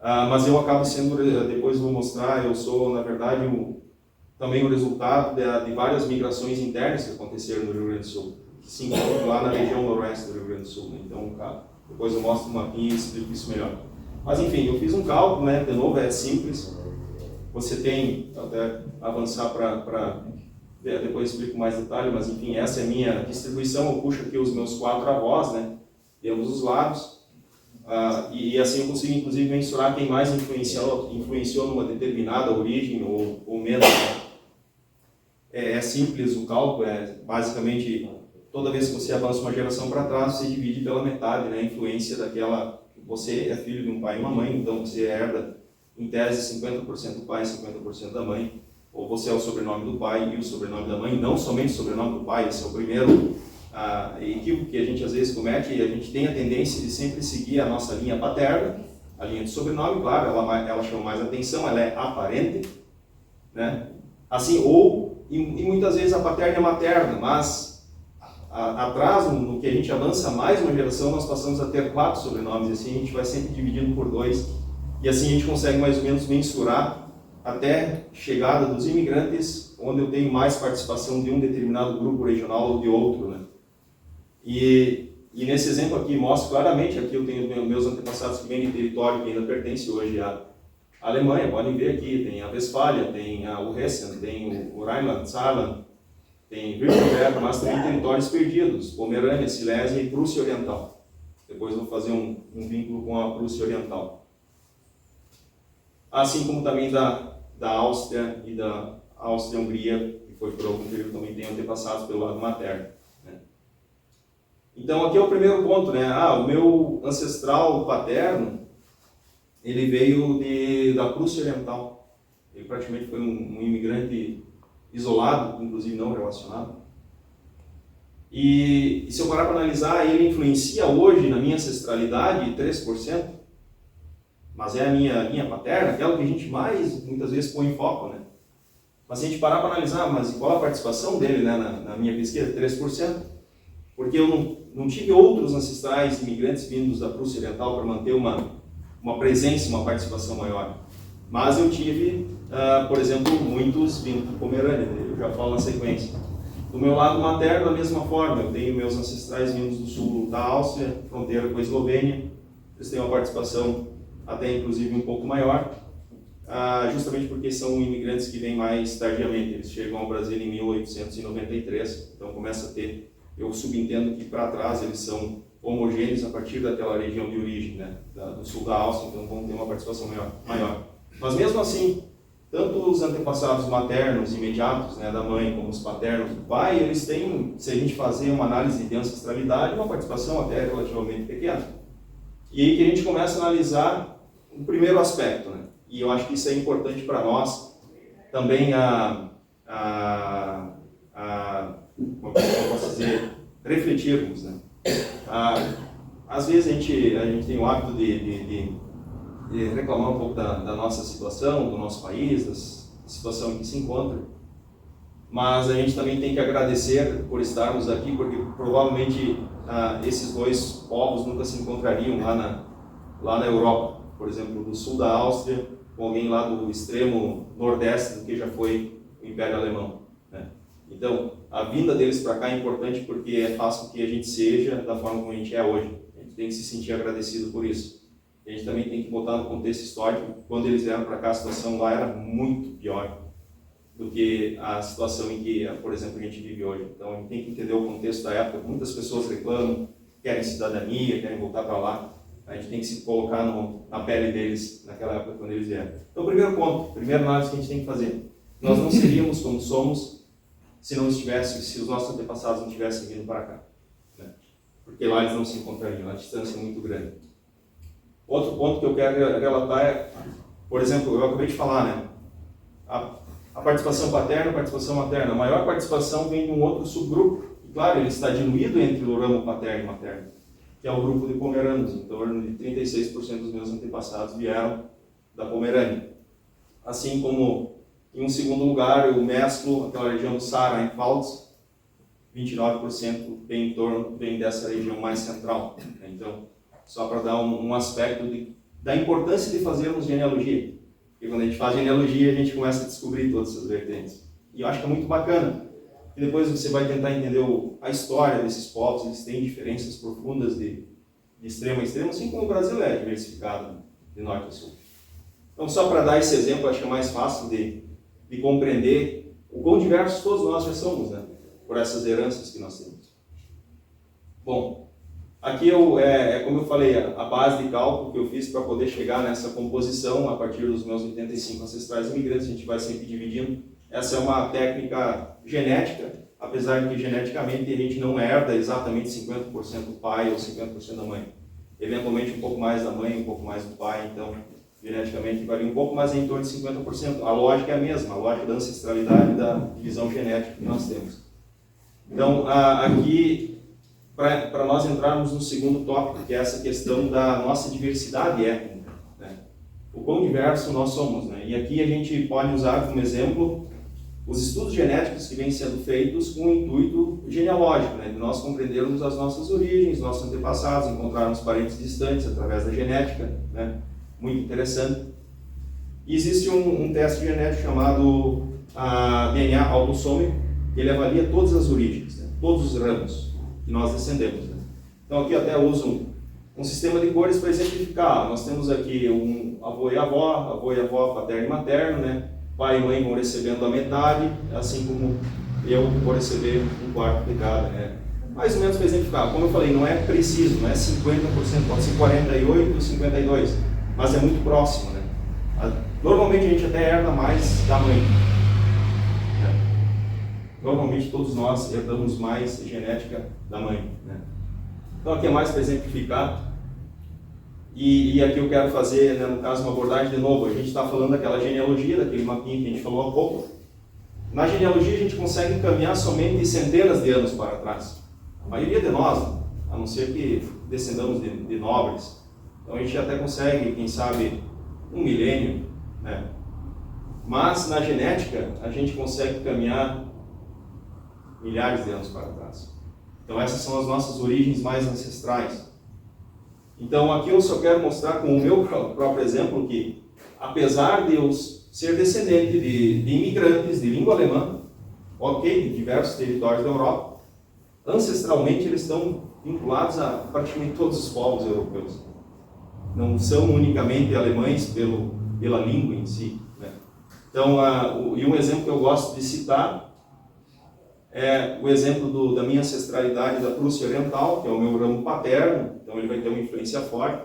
Speaker 2: Mas eu acabo sendo, depois vou mostrar, eu sou, na verdade, também o resultado de várias migrações internas que aconteceram no Rio Grande do Sul, que se encontram lá na região noroeste do Rio Grande do Sul, né? Então, depois eu mostro um mapinha e explico isso melhor. Mas enfim, eu fiz um cálculo, né? De novo, é simples. Você tem, até avançar para depois explico mais detalhe, mas enfim, essa é a minha distribuição. Eu puxo aqui os meus 4 avós, né? De ambos os lados. E assim eu consigo, inclusive, mensurar quem mais influenciou numa determinada origem ou menos. É simples o cálculo, basicamente, toda vez que você avança uma geração para trás, você divide pela metade, né? A influência daquela... Você é filho de um pai e uma mãe, então você herda, em tese, 50% do pai e 50% da mãe. Ou você é o sobrenome do pai e o sobrenome da mãe, não somente o sobrenome do pai, esse é o primeiro equívoco que a gente às vezes comete, e a gente tem a tendência de sempre seguir a nossa linha paterna, a linha de sobrenome, claro, ela chama mais atenção, ela é aparente, né? Assim, e muitas vezes a paterna é materna, mas atrás, no que a gente avança mais uma geração, nós passamos a ter 4 sobrenomes, e assim a gente vai sempre dividindo por 2, e assim a gente consegue mais ou menos mensurar até chegada dos imigrantes, onde eu tenho mais participação de um determinado grupo regional ou de outro, né? E nesse exemplo aqui mostra claramente, aqui eu tenho meus antepassados que vêm de território que ainda pertence hoje à Alemanha, podem ver aqui, tem a Westfália, tem o Hessen, tem o Rheinland, Saarland, tem Württemberg, mas também territórios perdidos, Pomerânia, Silésia e Prússia Oriental. Depois vou fazer um vínculo com a Prússia Oriental. Assim como também da Áustria e da Áustria-Hungria, que foi por algum período também tem antepassados pelo lado materno, né? Então aqui é o primeiro ponto, né? O meu ancestral paterno, ele veio da Prússia Oriental. Ele praticamente foi um imigrante isolado, inclusive não relacionado. E se eu parar para analisar, ele influencia hoje na minha ancestralidade 3%. mas é a minha linha paterna, aquela que a gente mais, muitas vezes, põe em foco, né? Mas se a gente parar para analisar, mas qual a participação dele, né, na minha pesquisa? 3%. Porque eu não tive outros ancestrais imigrantes vindos da Prússia Oriental para manter uma presença, uma participação maior. Mas eu tive, por exemplo, muitos vindo de Pomerânia, eu já falo na sequência. Do meu lado materno, da mesma forma, eu tenho meus ancestrais vindos do sul da Áustria, fronteira com a Eslovênia, eles têm uma participação até inclusive um pouco maior, justamente porque são imigrantes que vêm mais tardiamente, eles chegam ao Brasil em 1893, então começa a ter, eu subentendo que para trás eles são homogêneos a partir daquela região de origem, né, do sul da Áustria, então vão ter uma participação maior. Mas mesmo assim, tanto os antepassados maternos imediatos, né, da mãe, como os paternos do pai, eles têm, se a gente fazer uma análise de ancestralidade, uma participação até relativamente pequena. E aí que a gente começa a analisar o primeiro aspecto, né? E eu acho que isso é importante para nós também como eu posso dizer, refletirmos, né? Às vezes a gente tem o hábito de reclamar um pouco da nossa situação, do nosso país, da situação em que se encontra, mas a gente também tem que agradecer por estarmos aqui, porque provavelmente esses dois povos nunca se encontrariam lá na Europa, por exemplo, do sul da Áustria, com alguém lá do extremo nordeste do que já foi o Império Alemão, né? Então, a vinda deles para cá é importante porque faz com que a gente seja da forma como a gente é hoje. A gente tem que se sentir agradecido por isso. A gente também tem que botar no contexto histórico, quando eles vieram para cá, a situação lá era muito pior do que a situação em que, por exemplo, a gente vive hoje. Então, a gente tem que entender o contexto da época. Muitas pessoas reclamam, querem cidadania, querem voltar para lá. A gente tem que se colocar na pele deles naquela época quando eles vieram. Então, primeiro ponto, primeira análise que a gente tem que fazer. Nós não seríamos como somos se os nossos antepassados não tivessem vindo para cá, né? Porque lá eles não se encontrariam, a distância é muito grande. Outro ponto que eu quero relatar é, por exemplo, eu acabei de falar, né? A participação paterna, a participação materna. A maior participação vem de um outro subgrupo, e claro, ele está diluído entre o ramo paterno e materno, que é o grupo de pomeranos. Em torno de 36% dos meus antepassados vieram da Pomerânia. Assim como, em um segundo lugar, eu mesclo aquela região do Saara-Rheinpfalz, 29% vem dessa região mais central. Então, só para dar um aspecto da importância de fazermos genealogia. Porque quando a gente faz genealogia, a gente começa a descobrir todas essas vertentes. E eu acho que é muito bacana. E depois você vai tentar entender a história desses povos, eles têm diferenças profundas de extremo a extremo, assim como o Brasil é diversificado, né, de norte a sul. Então, só para dar esse exemplo, acho que é mais fácil de compreender o quão diversos todos nós já somos, né, por essas heranças que nós temos. Bom, aqui como eu falei, a base de cálculo que eu fiz para poder chegar nessa composição a partir dos meus 85 ancestrais imigrantes, a gente vai sempre dividindo. Essa é uma técnica genética, apesar de que geneticamente a gente não herda exatamente 50% do pai ou 50% da mãe. Eventualmente um pouco mais da mãe, um pouco mais do pai, então geneticamente varia um pouco, mas é em torno de 50%. A lógica é a mesma, a lógica da ancestralidade e da divisão genética que nós temos. Então, aqui, para nós entrarmos no segundo tópico, que é essa questão da nossa diversidade étnica, né? O quão diverso nós somos, né? E aqui a gente pode usar como exemplo os estudos genéticos que vêm sendo feitos com o intuito genealógico, né? De nós compreendermos as nossas origens, nossos antepassados, encontrarmos parentes distantes através da genética, né? Muito interessante. E existe um teste genético chamado DNA autossômico, que ele avalia todas as origens, né? Todos os ramos que nós descendemos, né? Então aqui eu até uso um sistema de cores para exemplificar. Nós temos aqui um avô e avó, paterno e materno, né? Pai e mãe vão recebendo a metade, assim como eu vou receber um quarto de cada, né? Mais ou menos para exemplificar. Como eu falei, não é preciso, não é 50%, pode ser 48%, 52%, mas é muito próximo, né? Normalmente a gente até herda mais da mãe, né? Normalmente todos nós herdamos mais genética da mãe, né? Então aqui é mais para exemplificar. E aqui eu quero fazer, né, no caso, uma abordagem de novo. A gente está falando daquela genealogia, daquele mapinha que a gente falou há pouco. Na genealogia a gente consegue encaminhar somente centenas de anos para trás. A maioria de nós, a não ser que descendamos de nobres, Então a gente até consegue, quem sabe, 1 milênio, né? Mas na genética a gente consegue caminhar milhares de anos para trás. Então essas são as nossas origens mais ancestrais. Então aqui eu só quero mostrar com o meu próprio exemplo que, apesar de eu ser descendente de imigrantes de língua alemã, ok, de diversos territórios da Europa, ancestralmente eles estão vinculados a praticamente todos os povos europeus. Não são unicamente alemães pela língua em si, né? Então, e um exemplo que eu gosto de citar é o exemplo da minha ancestralidade da Prússia Oriental, que é o meu ramo paterno, então ele vai ter uma influência forte.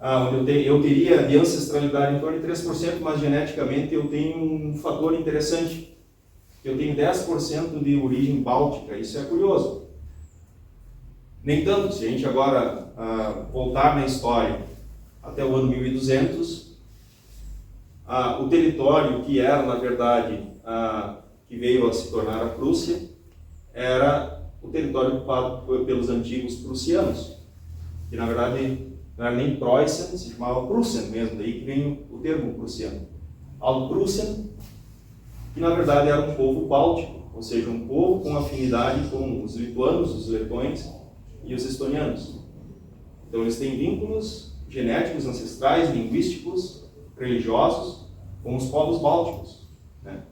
Speaker 2: Onde eu teria de ancestralidade em torno de 3%, mas geneticamente eu tenho um fator interessante, que eu tenho 10% de origem báltica. Isso é curioso. Nem tanto, se a gente agora voltar na história até o ano 1200, o território que era, na verdade, que veio a se tornar a Prússia, era o território ocupado pelos antigos prussianos, que na verdade não era nem Preußen, se chamava Prussen mesmo, daí que vem o termo prussiano. Alt-Prussen, que na verdade era um povo báltico, ou seja, um povo com afinidade com os lituanos, os letões e os estonianos. Então eles têm vínculos genéticos, ancestrais, linguísticos, religiosos com os povos bálticos, né?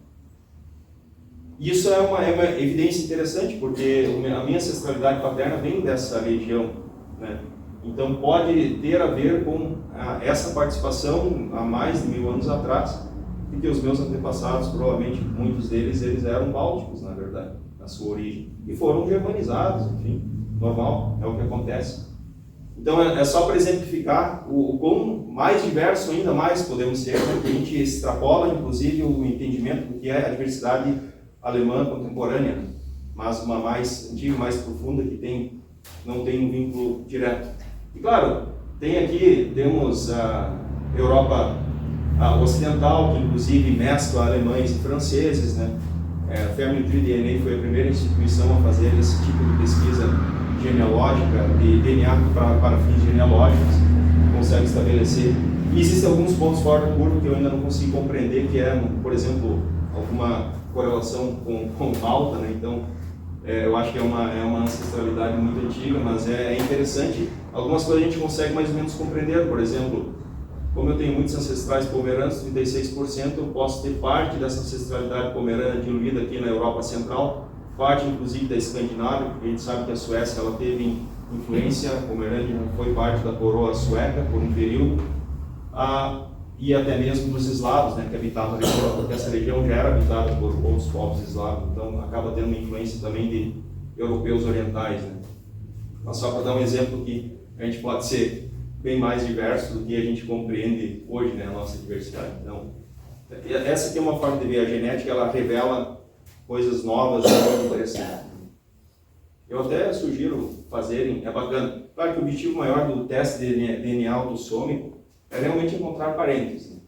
Speaker 2: Isso é uma evidência interessante, porque a minha ancestralidade paterna vem dessa região, né? Então pode ter a ver com essa participação há mais de 1000 anos atrás, porque os meus antepassados, provavelmente muitos deles, eles eram bálticos, na verdade, na sua origem, e foram germanizados, enfim, normal, é o que acontece. Então é só para exemplificar o quão mais diverso ainda mais podemos ser, né? Que a gente extrapola, inclusive, o entendimento do que é a diversidade alemã contemporânea, mas uma mais antiga, mais profunda, que não tem um vínculo direto. E claro, temos a Europa ocidental, que inclusive mescla alemães e franceses, né? A Family Tree DNA foi a primeira instituição a fazer esse tipo de pesquisa genealógica, de DNA para fins genealógicos, consegue estabelecer. E existem alguns pontos fora da curva que eu ainda não consigo compreender, que é, por exemplo, alguma correlação com Malta, né? Então, eu acho que é uma ancestralidade muito antiga, mas é interessante. Algumas coisas a gente consegue mais ou menos compreender. Por exemplo, como eu tenho muitos ancestrais pomeranos, 36%, eu posso ter parte dessa ancestralidade pomerana diluída aqui na Europa Central, parte inclusive da Escandinávia, porque a gente sabe que a Suécia ela teve influência, a Pomerânia foi parte da coroa sueca por um período, e até mesmo dos eslavos, né, que habitavam a região, porque essa região já era habitada por outros povos eslavos, então acaba tendo uma influência também de europeus orientais, né? Mas só para dar um exemplo que a gente pode ser bem mais diverso do que a gente compreende hoje, né, a nossa diversidade. Então, essa aqui é uma forma de ver a genética, ela revela coisas novas e muito interessantes. Eu até sugiro fazerem, é bacana. Claro que o objetivo maior do teste de DNA autossômico é realmente encontrar parentes, né?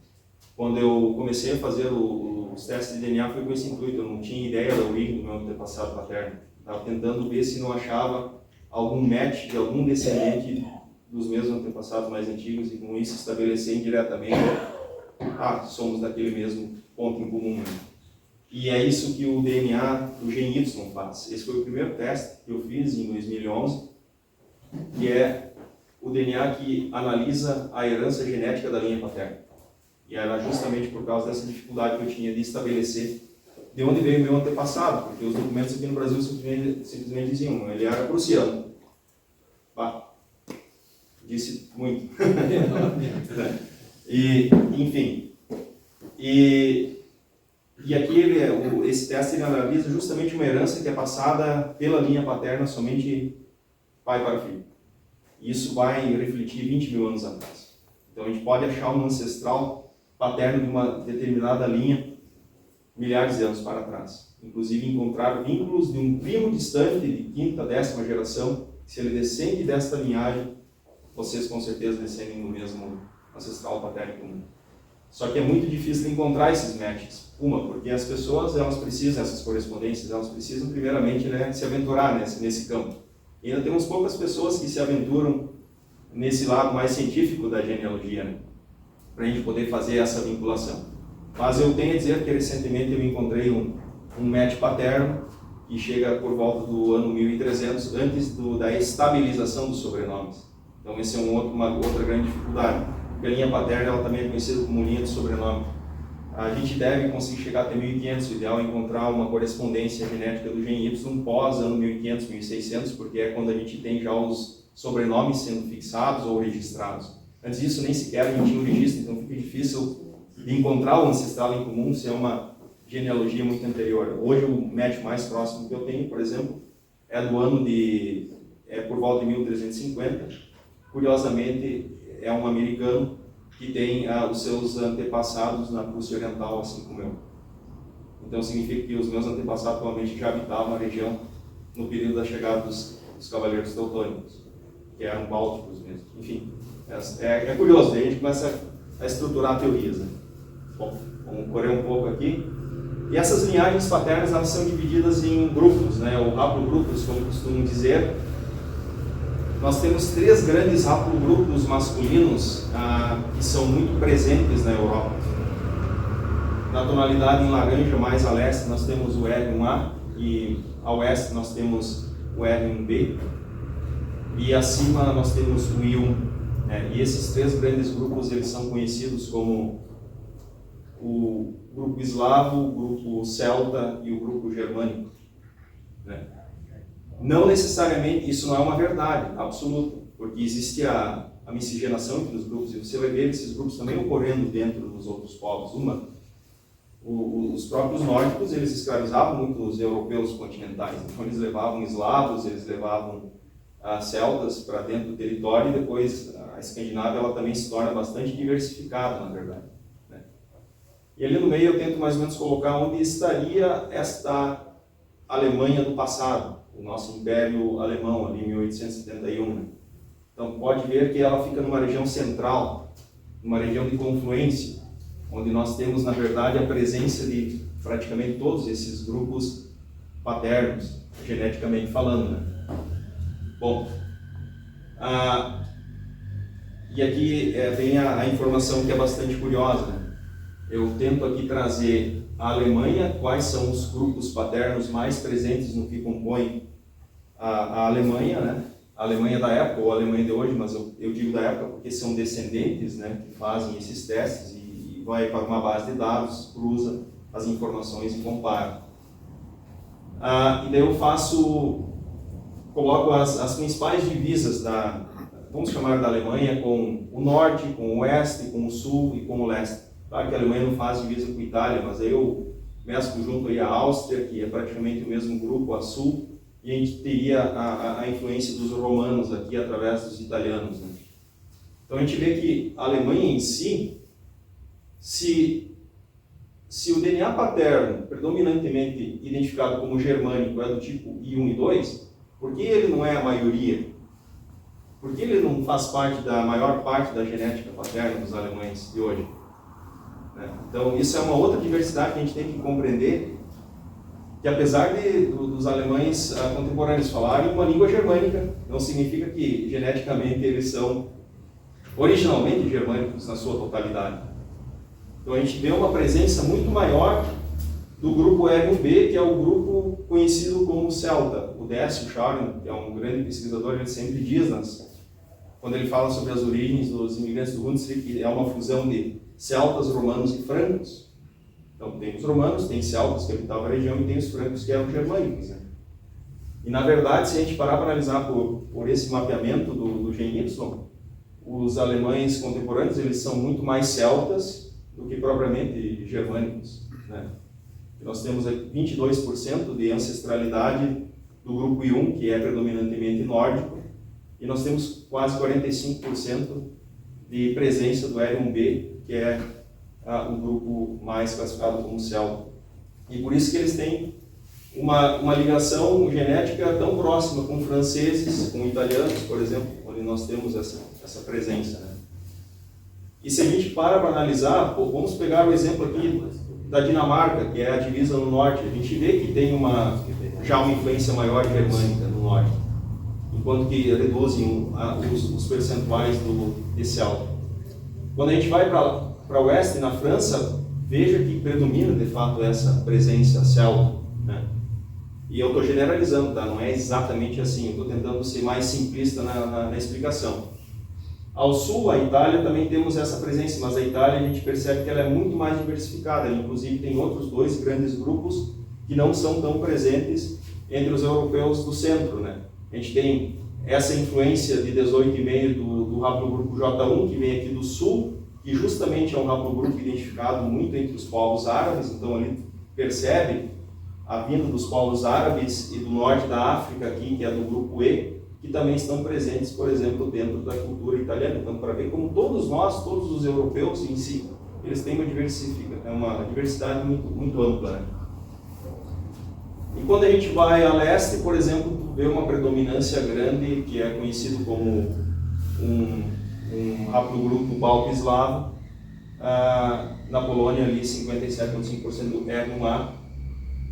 Speaker 2: Quando eu comecei a fazer os testes de DNA foi com esse intuito, eu não tinha ideia da origem do meu antepassado paterno. Estava tentando ver se não achava algum match de algum descendente dos meus antepassados mais antigos e com isso estabelecer indiretamente, somos daquele mesmo ponto em comum, né? E é isso que o DNA do gene Y faz. Esse foi o primeiro teste que eu fiz em 2011, que é o DNA que analisa a herança genética da linha paterna. E era justamente por causa dessa dificuldade que eu tinha de estabelecer de onde veio o meu antepassado, porque os documentos aqui no Brasil simplesmente diziam, ele era prussiano. Disse muito. Enfim. E aqui esse teste ele analisa justamente uma herança que é passada pela linha paterna somente pai para filho. Isso vai refletir 20 mil anos atrás. Então a gente pode achar um ancestral paterno de uma determinada linha milhares de anos para trás. Inclusive encontrar vínculos de um primo distante de quinta, 10ª geração. Se ele descende desta linhagem, vocês com certeza descendem do mesmo ancestral paterno comum. Só que é muito difícil de encontrar esses matches. Porque as pessoas, elas precisam, essas correspondências, elas precisam primeiramente, né, se aventurar nesse campo. E ainda temos poucas pessoas que se aventuram nesse lado mais científico da genealogia, né? Para a gente poder fazer essa vinculação. Mas eu tenho a dizer que recentemente eu encontrei um match paterno que chega por volta do ano 1300, antes da estabilização dos sobrenomes. Então esse é uma outra grande dificuldade, porque a linha paterna ela também é conhecida como linha de sobrenome. A gente deve conseguir chegar até 1500, o ideal é encontrar uma correspondência genética do gene Y pós ano 1500, 1600, porque é quando a gente tem já os sobrenomes sendo fixados ou registrados. Antes disso nem sequer a gente tinha um registro, então fica difícil de encontrar o ancestral em comum se é uma genealogia muito anterior. Hoje o match mais próximo que eu tenho, por exemplo, é do ano por volta de 1350. Curiosamente, é um americano que tem os seus antepassados na Prússia Oriental, assim como eu. Então significa que os meus antepassados provavelmente já habitavam a região no período da chegada dos cavaleiros teutônicos, que eram bálticos mesmo. Enfim, é curioso, a gente começa a estruturar teorias, né? Bom, vamos correr um pouco aqui. E essas linhagens paternas elas são divididas em grupos, né, ou haplogrupos, como costumam dizer. Nós temos 3 grandes haplogrupos masculinos que são muito presentes na Europa. Na tonalidade em laranja, mais a leste, nós temos o R1A e a oeste nós temos o R1B. E acima nós temos o I1. Né? E esses 3 grandes grupos eles são conhecidos como o grupo eslavo, o grupo celta e o grupo germânico. Né? Não necessariamente, isso não é uma verdade absoluta, porque existe a miscigenação entre os grupos, e você vai ver esses grupos também ocorrendo dentro dos outros povos. Os próprios nórdicos, eles escravizavam muito os europeus continentais, então eles levavam eslavos, eles levavam celtas para dentro do território, e depois a Escandinávia ela também se torna bastante diversificada, na verdade. Né? E ali no meio eu tento mais ou menos colocar onde estaria esta Alemanha do passado, o nosso Império Alemão, ali em 1871. Né? Então pode ver que ela fica numa região central, numa região de confluência, onde nós temos, na verdade, a presença de praticamente todos esses grupos paternos, geneticamente falando. Né? Bom, e aqui vem a informação que é bastante curiosa. Né? Eu tento aqui trazer a Alemanha, quais são os grupos paternos mais presentes no que compõe a Alemanha, né? A Alemanha da época, ou a Alemanha de hoje, mas eu digo da época porque são descendentes, né, que fazem esses testes e vai para uma base de dados, cruza as informações e compara. E daí eu coloco as principais divisas vamos chamar da Alemanha, com o norte, com o oeste, com o sul e com o leste. Claro que a Alemanha não faz divisa com a Itália, mas aí eu mesclo junto aí a Áustria, que é praticamente o mesmo grupo a sul, e a gente teria a influência dos romanos aqui através dos italianos. Né? Então a gente vê que a Alemanha em si, se o DNA paterno, predominantemente identificado como germânico, é do tipo I1 e 2, por que ele não é a maioria? Por que ele não faz parte da maior parte da genética paterna dos alemães de hoje? Então isso é uma outra diversidade que a gente tem que compreender, que apesar dos alemães contemporâneos falarem uma língua germânica, não significa que geneticamente eles são originalmente germânicos na sua totalidade. Então a gente vê uma presença muito maior do grupo R1B, que é o grupo conhecido como celta. O Décio Scharn, que é um grande pesquisador, ele sempre diz, quando ele fala sobre as origens dos imigrantes do Hunsrück, que é uma fusão de celtas, romanos e francos. Então tem os romanos, tem celtas que habitavam a região e tem os francos que eram germânicos. Né? E na verdade, se a gente parar para analisar por esse mapeamento do gene Y, os alemães contemporâneos eles são muito mais celtas do que propriamente germânicos. Né? E nós temos 22% de ancestralidade do grupo I1, que é predominantemente nórdico, e nós temos quase 45% de presença do R1B, que é o grupo mais classificado como celta. E por isso que eles têm uma ligação genética tão próxima com franceses, com italianos, por exemplo, onde nós temos essa presença. Né? E se a gente para analisar, vamos pegar o exemplo aqui da Dinamarca, que é a divisa no norte. A gente vê que tem já uma influência maior germânica no norte. enquanto que reduzem os percentuais desse álcool. Quando a gente vai para o oeste, na França, veja que predomina de fato essa presença celta, né? E eu estou generalizando, tá? Não é exatamente assim, eu estou tentando ser mais simplista na explicação. Ao sul, a Itália, também temos essa presença, mas a Itália a gente percebe que ela é muito mais diversificada, inclusive tem outros dois grandes grupos que não são tão presentes entre os europeus do centro, né? A gente tem essa influência de 18,5 do haplogrupo J1, que vem aqui do sul, que justamente é um haplogrupo identificado muito entre os povos árabes, então ali percebe a vinda dos povos árabes e do norte da África aqui, que é do grupo E, que também estão presentes, por exemplo, dentro da cultura italiana. Então, para ver como todos nós, todos os europeus em si, eles têm uma diversidade muito, muito ampla, né? E quando a gente vai a leste, por exemplo, tu vê uma predominância grande, que é conhecido como um haplogrupo balto-eslavo. Na Polônia, ali, 57,5% é no A,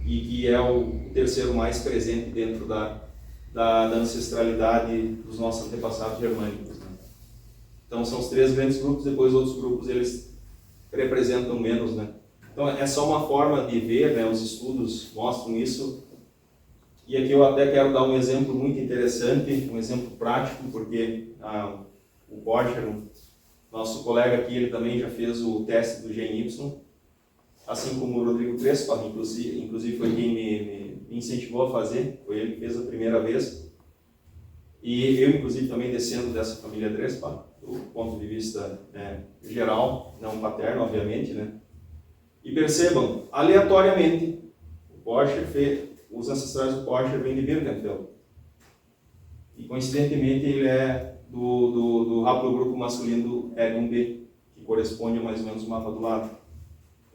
Speaker 2: e que é o terceiro mais presente dentro da ancestralidade dos nossos antepassados germânicos, né? Então são os três grandes grupos, depois outros grupos eles representam menos, né? Então é só uma forma de ver, né? Os estudos mostram isso. E aqui eu até quero dar um exemplo muito interessante, um exemplo prático, porque o Borcher, nosso colega aqui, ele também já fez o teste do gene Y, assim como o Rodrigo Crespa, inclusive foi quem me incentivou a fazer, foi ele que fez a primeira vez. E eu, inclusive, também descendo dessa família Crespa, do ponto de vista geral, não paterno, obviamente, né? E percebam, aleatoriamente, os ancestrais do Borcher vêm de Birkenfeld. E, coincidentemente, ele é do haplogrupo masculino do L1B, que corresponde a mais ou menos o mapa do lado.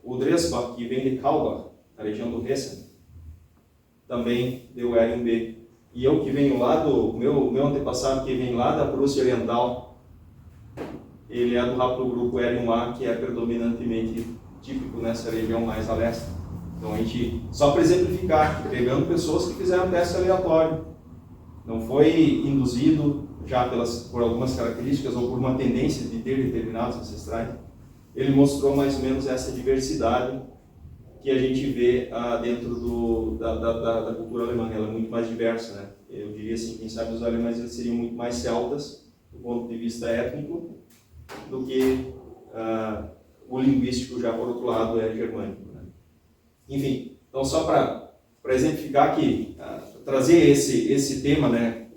Speaker 2: O Dresbach, que vem de Kaulbach, na região do Hessen, também deu L1B. E eu que venho lá meu antepassado que vem lá da Prússia Oriental, ele é do haplogrupo L1A, que é predominantemente típico nessa região mais a leste. Então a gente, só para exemplificar, pegando pessoas que fizeram teste aleatório, não foi induzido já por algumas características ou por uma tendência de ter determinados ancestrais, ele mostrou mais ou menos essa diversidade que a gente vê dentro da cultura alemã. Ela é muito mais diversa, né? Eu diria assim, quem sabe os alemães eles seriam muito mais celtas do ponto de vista étnico do que o linguístico já por outro lado é germânico, né? Enfim, então só para exemplificar que trazer esse tema, né,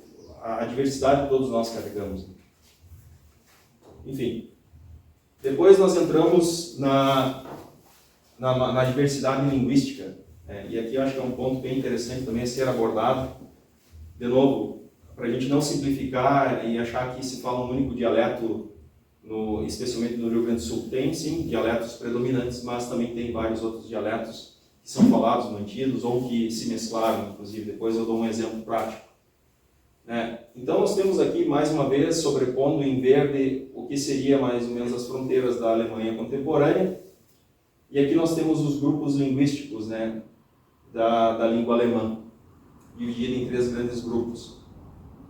Speaker 2: a diversidade que todos nós carregamos. Enfim, depois nós entramos na diversidade linguística, e aqui eu acho que é um ponto bem interessante também a ser abordado. De novo, para a gente não simplificar e achar que se fala um único dialeto, especialmente no Rio Grande do Sul. Tem sim dialetos predominantes, mas também tem vários outros dialetos que são falados, mantidos ou que se mesclaram, inclusive. Depois eu dou um exemplo prático. Então nós temos aqui, mais uma vez, sobrepondo em verde o que seria mais ou menos as fronteiras da Alemanha contemporânea. E aqui nós temos os grupos linguísticos, né, da língua alemã, dividido em três grandes grupos.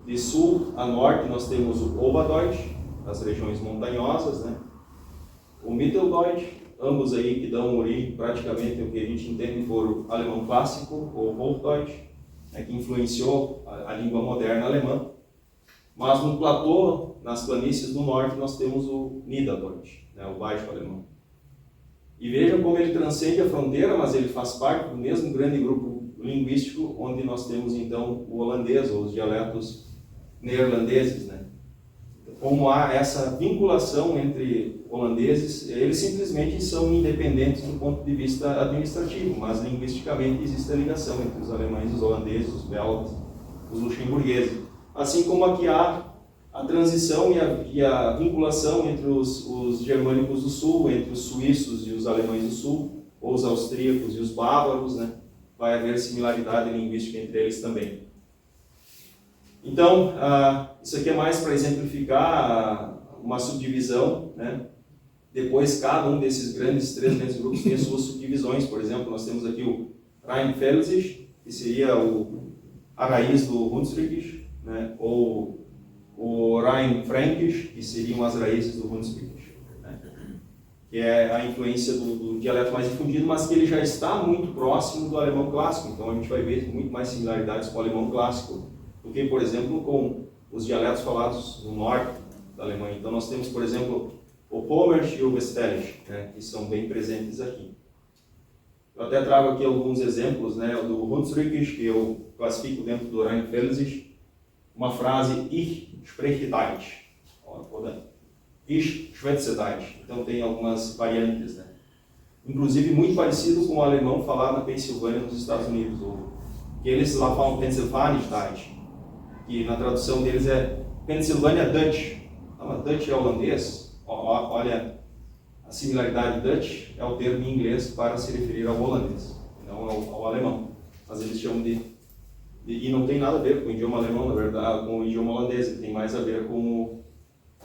Speaker 2: De sul a norte nós temos o Oberdeutsch, as regiões montanhosas, né? O Mitteldeutsch, ambos aí que dão origem praticamente ao que a gente entende por alemão clássico, ou Hochdeutsch, que influenciou a língua moderna alemã. Mas no platô, nas planícies do norte, nós temos o Niederdeutsch, né, o baixo alemão. E vejam como ele transcende a fronteira, mas ele faz parte do mesmo grande grupo linguístico, onde nós temos então o holandês, ou os dialetos neerlandeses, né? Como há essa vinculação entre holandeses, eles simplesmente são independentes do ponto de vista administrativo, mas linguisticamente existe a ligação entre os alemães, os holandeses, os belgas, os luxemburgueses. Assim como aqui há a transição e a vinculação entre os germânicos do sul, entre os suíços e os alemães do sul, ou os austríacos e os bávaros, né? Vai haver similaridade linguística entre eles também. Então, isso aqui é mais para exemplificar uma subdivisão, né? Depois, cada um desses três grandes grupos tem as suas subdivisões. Por exemplo, nós temos aqui o Rheinfelsisch, que seria a raiz do Hunsrückisch, né? Ou o Rhein-Fränkisch, que seriam as raízes do Hunsrückisch, né? Que é a influência do dialeto mais difundido, mas que ele já está muito próximo do alemão clássico. Então a gente vai ver muito mais similaridades com o alemão clássico do que, por exemplo, com os dialetos falados no norte da Alemanha. Então nós temos, por exemplo, o Pommersch e o Westfälisch, né, que são bem presentes aqui. Eu até trago aqui alguns exemplos, né, do Hunsrückisch, que eu classifico dentro do Rheinfelsisch, uma frase Ich spreche Deutsch, Ich schwätze Deutsch. Então tem algumas variantes, né? Inclusive muito parecido com o alemão falado na Pensilvânia, nos Estados Unidos, que eles lá falam Pennsylvanisch Deutsch, que na tradução deles é Pennsylvania Dutch. Mas Dutch é holandês. Olha, a similaridade Dutch é o termo em inglês para se referir ao holandês, não ao alemão. Mas eles chamam e não tem nada a ver com o idioma alemão, na verdade, com o idioma holandês. Ele tem mais a ver com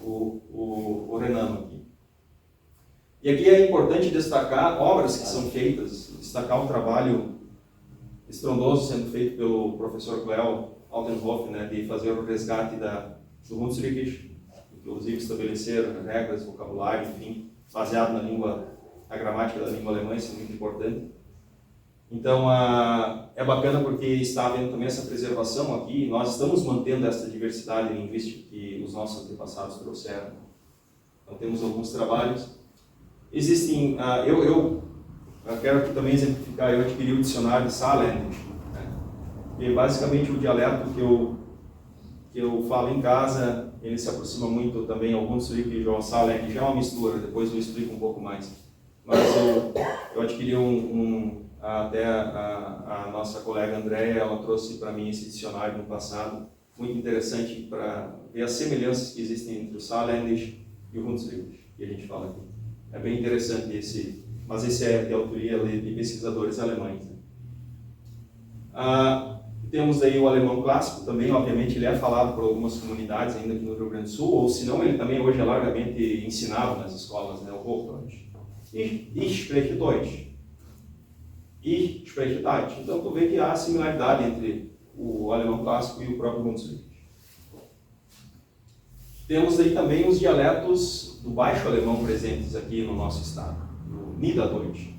Speaker 2: o renano aqui. E aqui é importante destacar obras que são feitas, destacar um trabalho estrondoso sendo feito pelo professor Cleo Altenhoff, né, de fazer o resgate do Hunsrückisch, inclusive estabelecer regras, vocabulário, enfim, baseado na gramática da língua alemã. Isso é muito importante. Então, é bacana porque está havendo também essa preservação aqui. Nós estamos mantendo essa diversidade linguística que os nossos antepassados trouxeram. Então, temos alguns trabalhos. Existem, eu quero aqui também exemplificar, eu adquiri o dicionário de Saarländisch, né? Que é basicamente o dialeto que eu falo em casa. Ele se aproxima muito também ao Hunsrückisch ou ao Saarländisch, é uma mistura, depois eu explico um pouco mais. Mas eu adquiri até a nossa colega Andréia, ela trouxe para mim esse dicionário no passado, muito interessante para ver as semelhanças que existem entre o Saarländisch e o Hunsrückisch, que a gente fala aqui. É bem interessante mas esse é de autoria de pesquisadores alemães, né? Temos aí o alemão clássico também, obviamente ele é falado por algumas comunidades ainda aqui no Rio Grande do Sul, ou se não, ele também hoje é largamente ensinado nas escolas, né, o Hochdeutsch. Ich spreche Deutsch. Ich spreche Deutsch. Então tu vê que há similaridade entre o alemão clássico e o próprio Hunsrückisch. Temos aí também os dialetos do baixo alemão presentes aqui no nosso estado, o Niederdeutsch.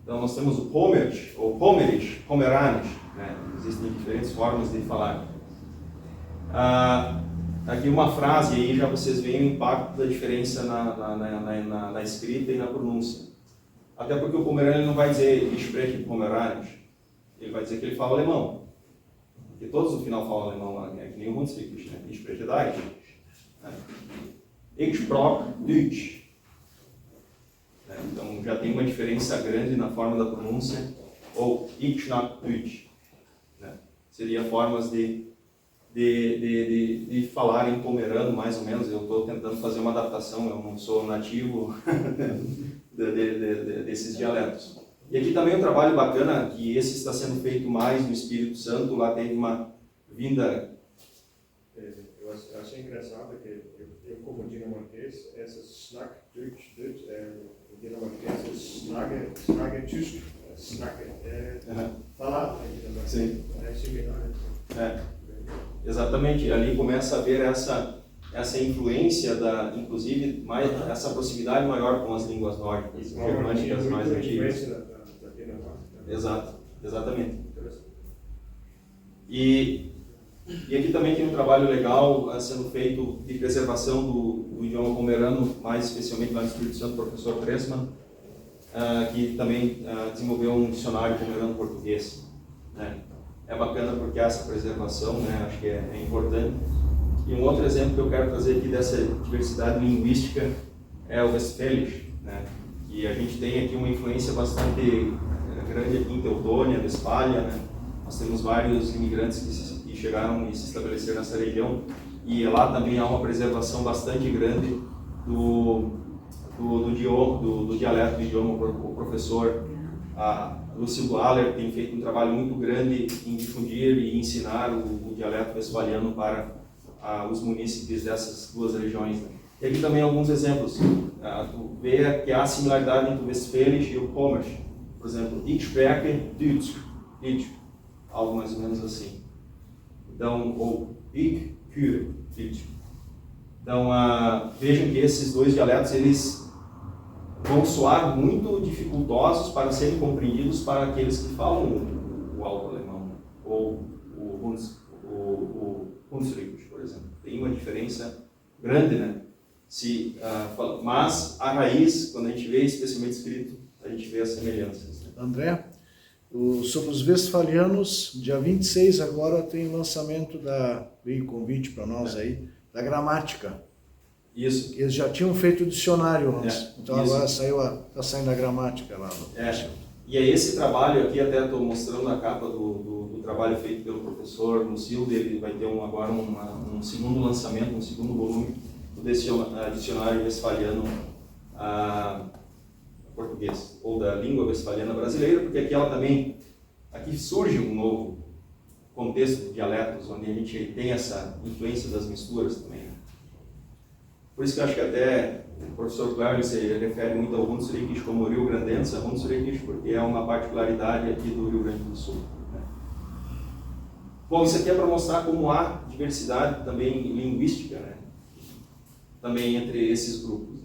Speaker 2: Então nós temos o Pommersch, ou Pommerisch, Pomeranisch, né? Existem diferentes formas de falar. Aqui uma frase, aí já vocês veem o impacto da diferença na escrita e na pronúncia. Até porque o Pomeraniano não vai dizer Ich spreche Pomeranisch, ele vai dizer que ele fala alemão. Porque todos no final falam alemão, é que nem o Hunsrückisch, né? Ich spreche Deutsch. Ich sprach Deutsch. Então já tem uma diferença grande na forma da pronúncia, ou Ich schnack Deutsch. Seria formas de falar em pomerano, mais ou menos. Eu estou tentando fazer uma adaptação, eu não sou nativo desses dialetos. E aqui também um trabalho bacana, que esse está sendo feito mais no Espírito Santo. Lá teve uma vinda...
Speaker 4: Eu achei engraçado que eu como dinamarquês, essa Snack Deutsch, o dinamarquês é Snagge Tysk, Snagge, falar ainda,
Speaker 2: Sim.
Speaker 4: É similar.
Speaker 2: Exatamente, ali começa a ver essa influência, inclusive, mais, essa proximidade maior com as línguas nórdicas, germânicas mais antigas. Exato, exatamente. E aqui também tem um trabalho legal sendo feito de preservação do idioma pomerano, mais especialmente lá no Espírito Santo, o professor Pressman, que também desenvolveu um dicionário pomerano-português, né? É bacana porque essa preservação, né, acho que é importante. E um outro exemplo que eu quero trazer aqui dessa diversidade linguística é o Westfälisch, né? E a gente tem aqui uma influência bastante grande aqui em Teutônia, Westfália, né? Nós temos vários imigrantes que chegaram e se estabeleceram nessa região, e lá também há uma preservação bastante grande do dialeto do idioma. O professor Lúcio Haller tem feito um trabalho muito grande em difundir e ensinar o dialeto westfaliano para os munícipes dessas duas regiões, né? E aqui também alguns exemplos. Tu vê que há similaridade entre o Westfälisch e o Pommersch. Por exemplo, Ich spreche Deutsch, algo mais ou menos assim. Então, ou ik, kür, fit. Então, vejam que esses dois dialetos, eles vão soar muito dificultosos para serem compreendidos para aqueles que falam o alto-alemão, ou o Hunsrückisch, por exemplo. Tem uma diferença grande, né? Mas a raiz, quando a gente vê, especialmente escrito, a gente vê as semelhanças. Né?
Speaker 1: André, sobre os westfalianos, dia 26 agora tem o lançamento veio o convite para nós aí, da gramática.
Speaker 2: Isso.
Speaker 1: Eles já tinham feito o dicionário antes, então
Speaker 2: isso.
Speaker 1: agora está saindo a gramática lá.
Speaker 2: E é esse trabalho aqui, até estou mostrando a capa do trabalho feito pelo professor Lucilde. Ele vai ter agora um segundo lançamento, um segundo volume do dicionário westfaliano português, ou da língua westfaliana brasileira, porque aqui surge um novo contexto de dialetos, onde a gente tem essa influência das misturas também. Né? Por isso que eu acho que até o professor Cláudio se refere muito ao Hunsrückisch como Rio Grandense, Hunsrückisch, porque é uma particularidade aqui do Rio Grande do Sul. Né? Bom, isso aqui é para mostrar como há diversidade também linguística, né? Também entre esses grupos.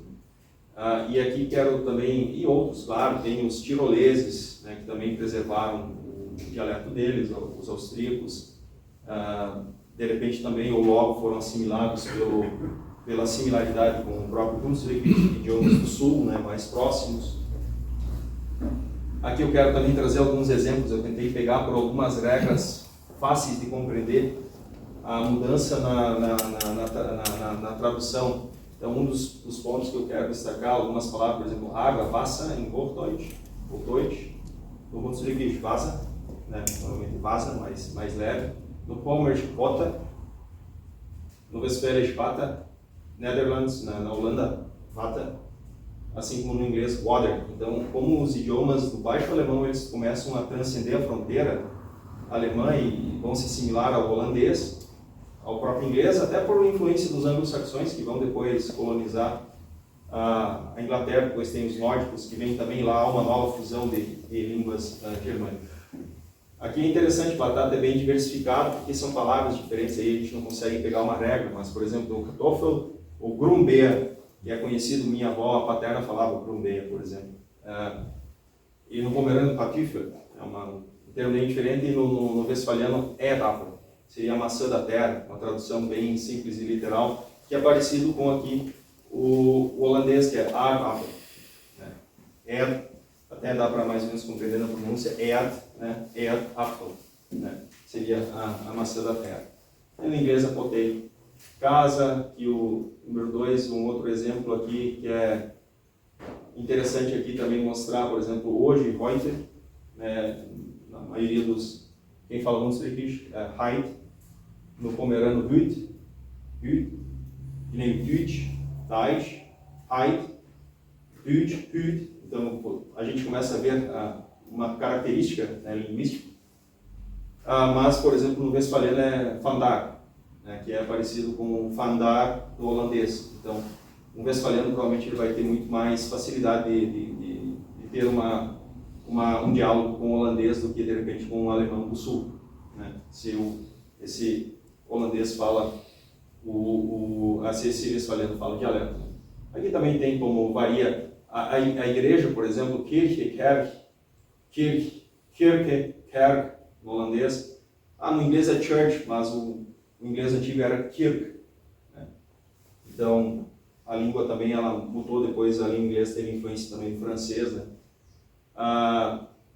Speaker 2: E aqui quero também, e outros, claro, tem os tiroleses, né, que também preservaram o dialeto deles, os austríacos, de repente também ou logo foram assimilados pela similaridade com o próprio Hunsrückisch, idiomas do sul, né, mais próximos. Aqui eu quero também trazer alguns exemplos, eu tentei pegar por algumas regras fáceis de compreender a mudança na tradução. Então, um dos pontos que eu quero destacar, algumas palavras, por exemplo, água, Wasser em Hochdeutsch, ou Deutsch, no Hunsrückisch Wasser, né, normalmente Wasser, mais leve, no Pommersch Water, no Westfälisch Water, Netherlands, na Holanda, Water, assim como no inglês, Water. Então, como os idiomas do baixo alemão, eles começam a transcender a fronteira alemã e vão se assimilar ao holandês, ao próprio inglês, até por influência dos anglo-saxões, que vão depois colonizar a Inglaterra. Depois tem os nórdicos, que vem também lá, uma nova fusão de línguas germânicas. Aqui é interessante, batata é bem diversificado, porque são palavras diferentes, aí a gente não consegue pegar uma regra, mas, por exemplo, o Kartoffel, o Grumbeer, que é conhecido, minha avó paterna falava Grumbeer, por exemplo. E no pomerano, Kartoffel, é um termo bem diferente, e no westfaliano, Erdapfel. Seria a maçã da terra, uma tradução bem simples e literal, que é parecido com aqui o holandês, que é aardappel. Né? Até dá para mais ou menos compreender na pronúncia, né? Erdapfel, né? Seria a maçã da terra. E no inglês, a potato. Casa, e o número 2, um outro exemplo aqui, que é interessante aqui também mostrar, por exemplo, hoje, heute, né? Na maioria quem fala Hunsrückisch, Heit, no pomerano Hüt, que nem Deutsch, Heit, Deutsch, Hüt. Então a gente começa a ver uma característica, né, linguística. Mas, por exemplo, no westfaliano é Vandaag, né, que é parecido com o Vandaag do holandês. Então, o westfaliano provavelmente ele vai ter muito mais facilidade de ter um diálogo com o holandês do que de repente com o alemão do sul, né? Se esse holandês fala se esse westfaliano fala o dialeto. Aqui também tem como varia a igreja, por exemplo, Kirche, Kerk, no holandês. No inglês é church, mas o inglês antigo era kirk, né? Então a língua também ela mudou depois, a língua inglesa teve influência também do francês, né?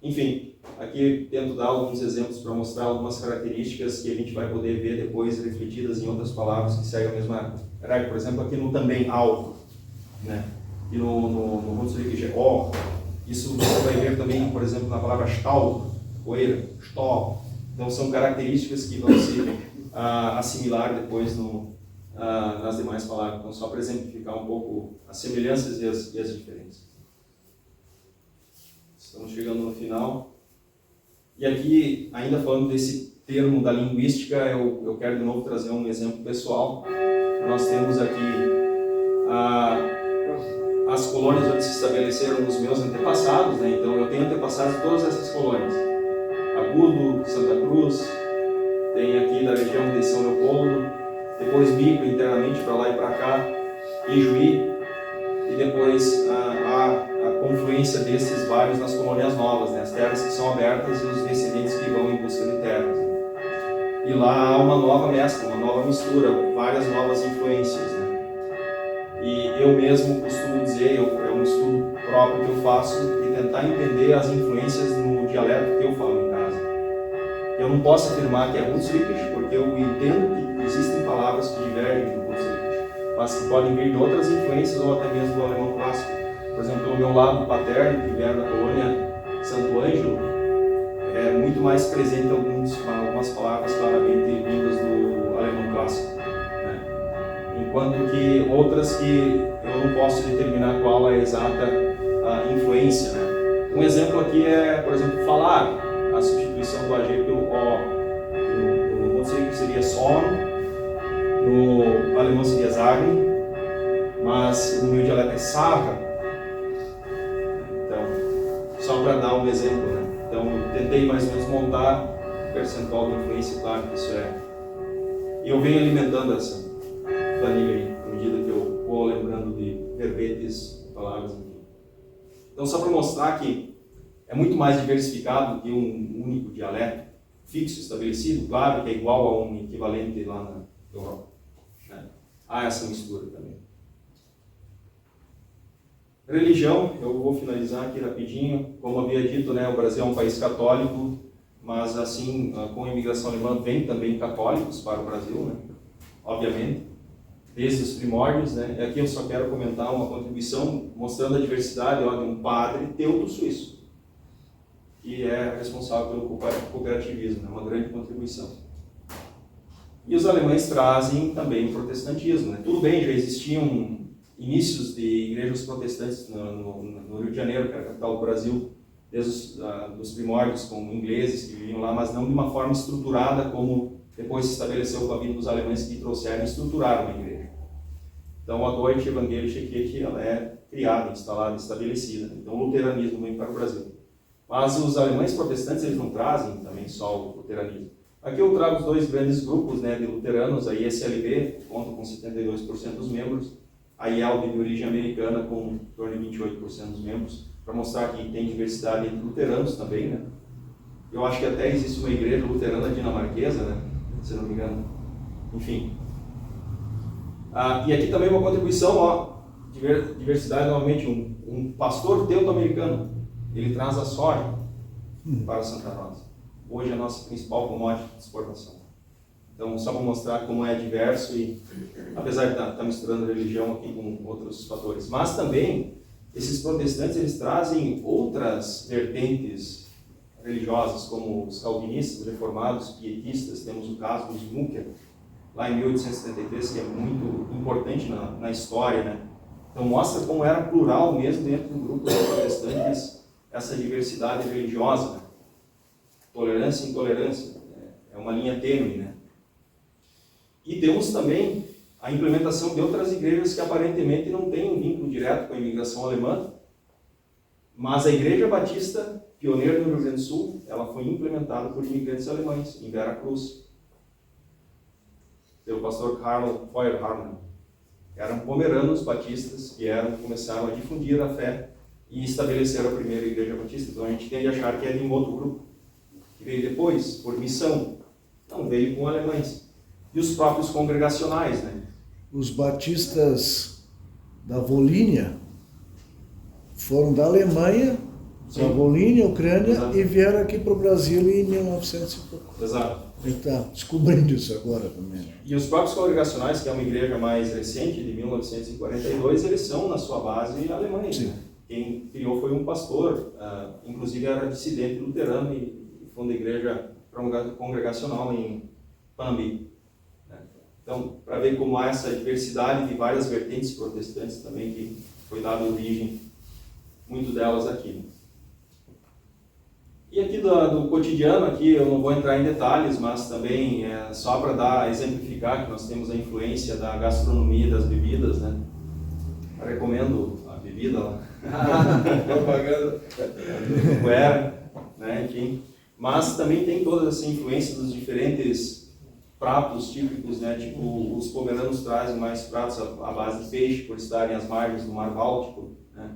Speaker 2: Enfim, aqui tento dar alguns exemplos para mostrar algumas características que a gente vai poder ver depois refletidas em outras palavras que seguem a mesma regra. Por exemplo, aqui no também alto, né? E no Hunsrückisch é ó. Isso você vai ver também, por exemplo, na palavra Staub, poeira, Staub. Então são características que vão se assimilar depois nas demais palavras. Então só para exemplificar um pouco as semelhanças e as diferenças. Estamos chegando no final. E aqui, ainda falando desse termo da linguística, eu quero de novo trazer um exemplo pessoal. Nós temos aqui as colônias onde se estabeleceram os meus antepassados, né? Então eu tenho antepassados de todas essas colônias. Agudo, Santa Cruz, tem aqui da região de São Leopoldo, depois migra internamente para lá e para cá, Ijuí, e depois a confluência desses vários nas colônias novas, né? As terras que são abertas e os descendentes que vão em busca de terras. Né? E lá há uma nova mescla, uma nova mistura, várias novas influências. Né? E eu mesmo costumo dizer, é um estudo próprio que eu faço, de tentar entender as influências no dialeto que eu falo em casa. Eu não posso afirmar que é Hutzrikisch, porque eu entendo que existem palavras que divergem do Hutzrikisch, mas que podem vir de outras influências ou até mesmo do alemão clássico. Por exemplo, pelo meu lado paterno, que vem da colônia Santo Ângelo, é muito mais presente algumas palavras claramente vindas do alemão clássico. Enquanto que outras que eu não posso determinar qual é a exata influência. Né? Um exemplo aqui é, por exemplo, falar, a substituição do AG pelo O. No conceito seria Son, no alemão seria Sagen, mas no meu dialeto é Sarra. Então, só para dar um exemplo. Né? Então, eu tentei mais ou menos montar o percentual de influência, claro que isso é. E eu venho alimentando essa planilha aí, à medida que eu vou lembrando de verbetes, palavras, enfim. Então, só para mostrar que é muito mais diversificado que um único dialeto fixo, estabelecido, claro que é igual a um equivalente lá na Europa. Né? Há essa mistura também. Religião, eu vou finalizar aqui rapidinho. Como havia dito, né, o Brasil é um país católico, mas assim, com a imigração alemã, vem também católicos para o Brasil, né? Obviamente, desde os primórdios, né? E aqui eu só quero comentar uma contribuição mostrando a diversidade de um padre teuto-suíço, que é responsável pelo cooperativismo, né? Uma grande contribuição. E os alemães trazem também o protestantismo, né? Tudo bem, já existiam inícios de igrejas protestantes no Rio de Janeiro, que era a capital do Brasil, desde os primórdios, com ingleses que viviam lá, mas não de uma forma estruturada como depois se estabeleceu com a vinda dos alemães que trouxeram e estruturaram a igreja. Então a Deutsche Evangelische Kirche ela é criada, instalada, estabelecida. Então o luteranismo vem para o Brasil. Mas os alemães protestantes eles não trazem também só o luteranismo. Aqui eu trago os dois grandes grupos, né, de luteranos, a ISLB, conta com 72% dos membros, a IELB de origem americana com em torno de 28% dos membros, para mostrar que tem diversidade entre luteranos também, né? Eu acho que até existe uma igreja luterana dinamarquesa, né? Se não me engano. Enfim. E aqui também uma contribuição, ó, diversidade novamente, um pastor teuto-americano, ele traz a soja para Santa Rosa. Hoje é a nossa principal commodity de exportação. Então, só para mostrar como é diverso e, apesar de estar misturando religião aqui com outros fatores. Mas também, esses protestantes, eles trazem outras vertentes religiosas, como os calvinistas, reformados, pietistas. Temos o caso dos Mucker, lá em 1873, que é muito importante na história, né? Então, mostra como era plural mesmo dentro do grupo dos protestantes, essa diversidade religiosa, né? Tolerância e intolerância, é uma linha tênue, né? E temos também a implementação de outras igrejas que aparentemente não têm um vínculo direto com a imigração alemã, mas a Igreja Batista, pioneira no Rio Grande do Sul, ela foi implementada por imigrantes alemães, em Vera Cruz, pelo pastor Karl Feuerhartmann. Eram pomeranos batistas que começaram a difundir a fé e estabeleceram a primeira Igreja Batista. Então a gente tende a achar que é de um outro grupo, que veio depois, por missão. Não, veio com alemães. E os próprios congregacionais, né?
Speaker 1: Os batistas da Volínia foram da Alemanha, da Volínia, Ucrânia, exato, e vieram aqui para o Brasil em 1900 e pouco.
Speaker 2: Exato.
Speaker 1: Ele está descobrindo isso agora também.
Speaker 2: E os próprios congregacionais, que é uma igreja mais recente, de 1942, eles são, na sua base, alemães. Né? Quem criou foi um pastor, inclusive era dissidente luterano e fundou a igreja congregacional em Panambi. Então, para ver como há essa diversidade de várias vertentes protestantes também, que foi dada origem, muito delas aqui. E aqui do cotidiano, aqui eu não vou entrar em detalhes, mas também só para exemplificar que nós temos a influência da gastronomia e das bebidas, né? Eu recomendo a bebida lá. Propaganda. Né? Enfim. Mas também tem toda essa influência dos diferentes pratos típicos, né? Tipo, os pomeranos trazem mais pratos à base de peixe, por estarem às margens do Mar Báltico, né?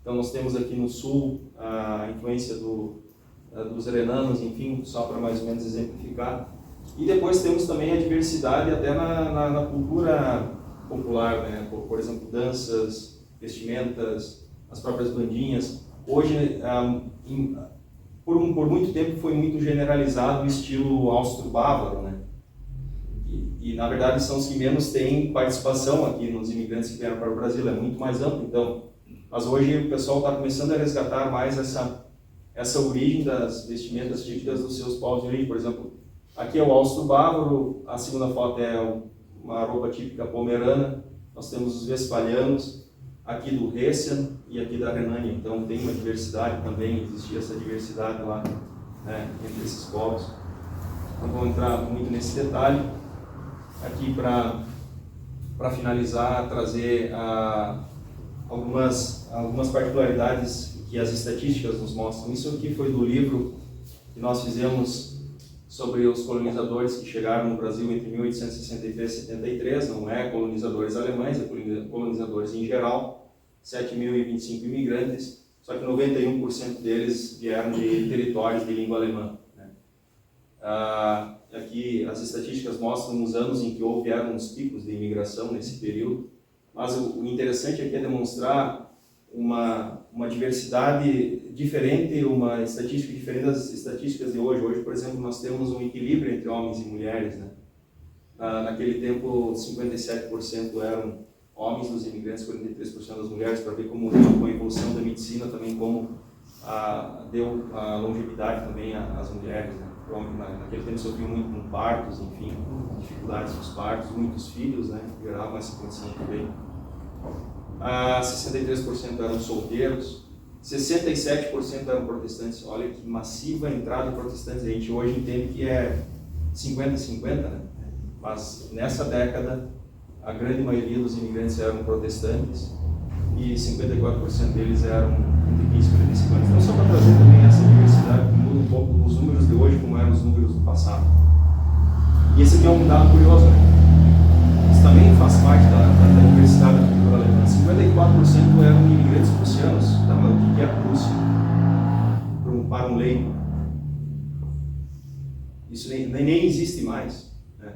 Speaker 2: Então nós temos aqui no sul a influência dos renanos, enfim, só para mais ou menos exemplificar. E depois temos também a diversidade até na cultura popular, né? Por exemplo, danças, vestimentas, as próprias bandinhas. Hoje, por muito tempo foi muito generalizado o estilo austro-bávaro, né? E na verdade são os que menos têm participação aqui nos imigrantes que vieram para o Brasil, é muito mais amplo. Então, mas hoje o pessoal está começando a resgatar mais essa origem das vestimentas típicas dos seus povos de origem. Por exemplo, aqui é o austro-bávaro, a segunda foto é uma roupa típica pomerana, nós temos os westfalianos, aqui do Hessian e aqui da Renânia. Então tem uma diversidade também, existia essa diversidade lá, né, entre esses povos. Não vou entrar muito nesse detalhe. Aqui para finalizar, trazer algumas particularidades que as estatísticas nos mostram. Isso aqui foi do livro que nós fizemos sobre os colonizadores que chegaram no Brasil entre 1863 e 73, não é colonizadores alemães, é colonizadores em geral, 7.025 imigrantes, só que 91% deles vieram de territórios de língua alemã, né? Aqui as estatísticas mostram os anos em que houveram os picos de imigração nesse período, mas o interessante aqui é demonstrar uma diversidade diferente, uma estatística diferente das estatísticas de hoje. Hoje, por exemplo, nós temos um equilíbrio entre homens e mulheres, né? Naquele tempo, 57% eram homens dos imigrantes, 43% das mulheres, para ver como com a evolução da medicina também como deu a longevidade também às mulheres, né? Naquele tempo sofriam muito com partos, enfim, dificuldades dos partos, muitos filhos, né? Geravam essa condição também. 63% eram solteiros, 67% eram protestantes. Olha que massiva entrada de protestantes. A gente hoje entende que é 50-50, né? Mas nessa década a grande maioria dos imigrantes eram protestantes e 54% deles eram entre 15 e 45 anos. Então só para trazer também essa diversidade que muda um pouco os números de hoje como eram os números do passado. E esse aqui é um dado curioso, né? Isso também faz parte da diversidade da cultura alemã. 54% eram imigrantes prussianos. Tá, mas o que é a Prússia? Para um leigo. Isso nem existe mais, né?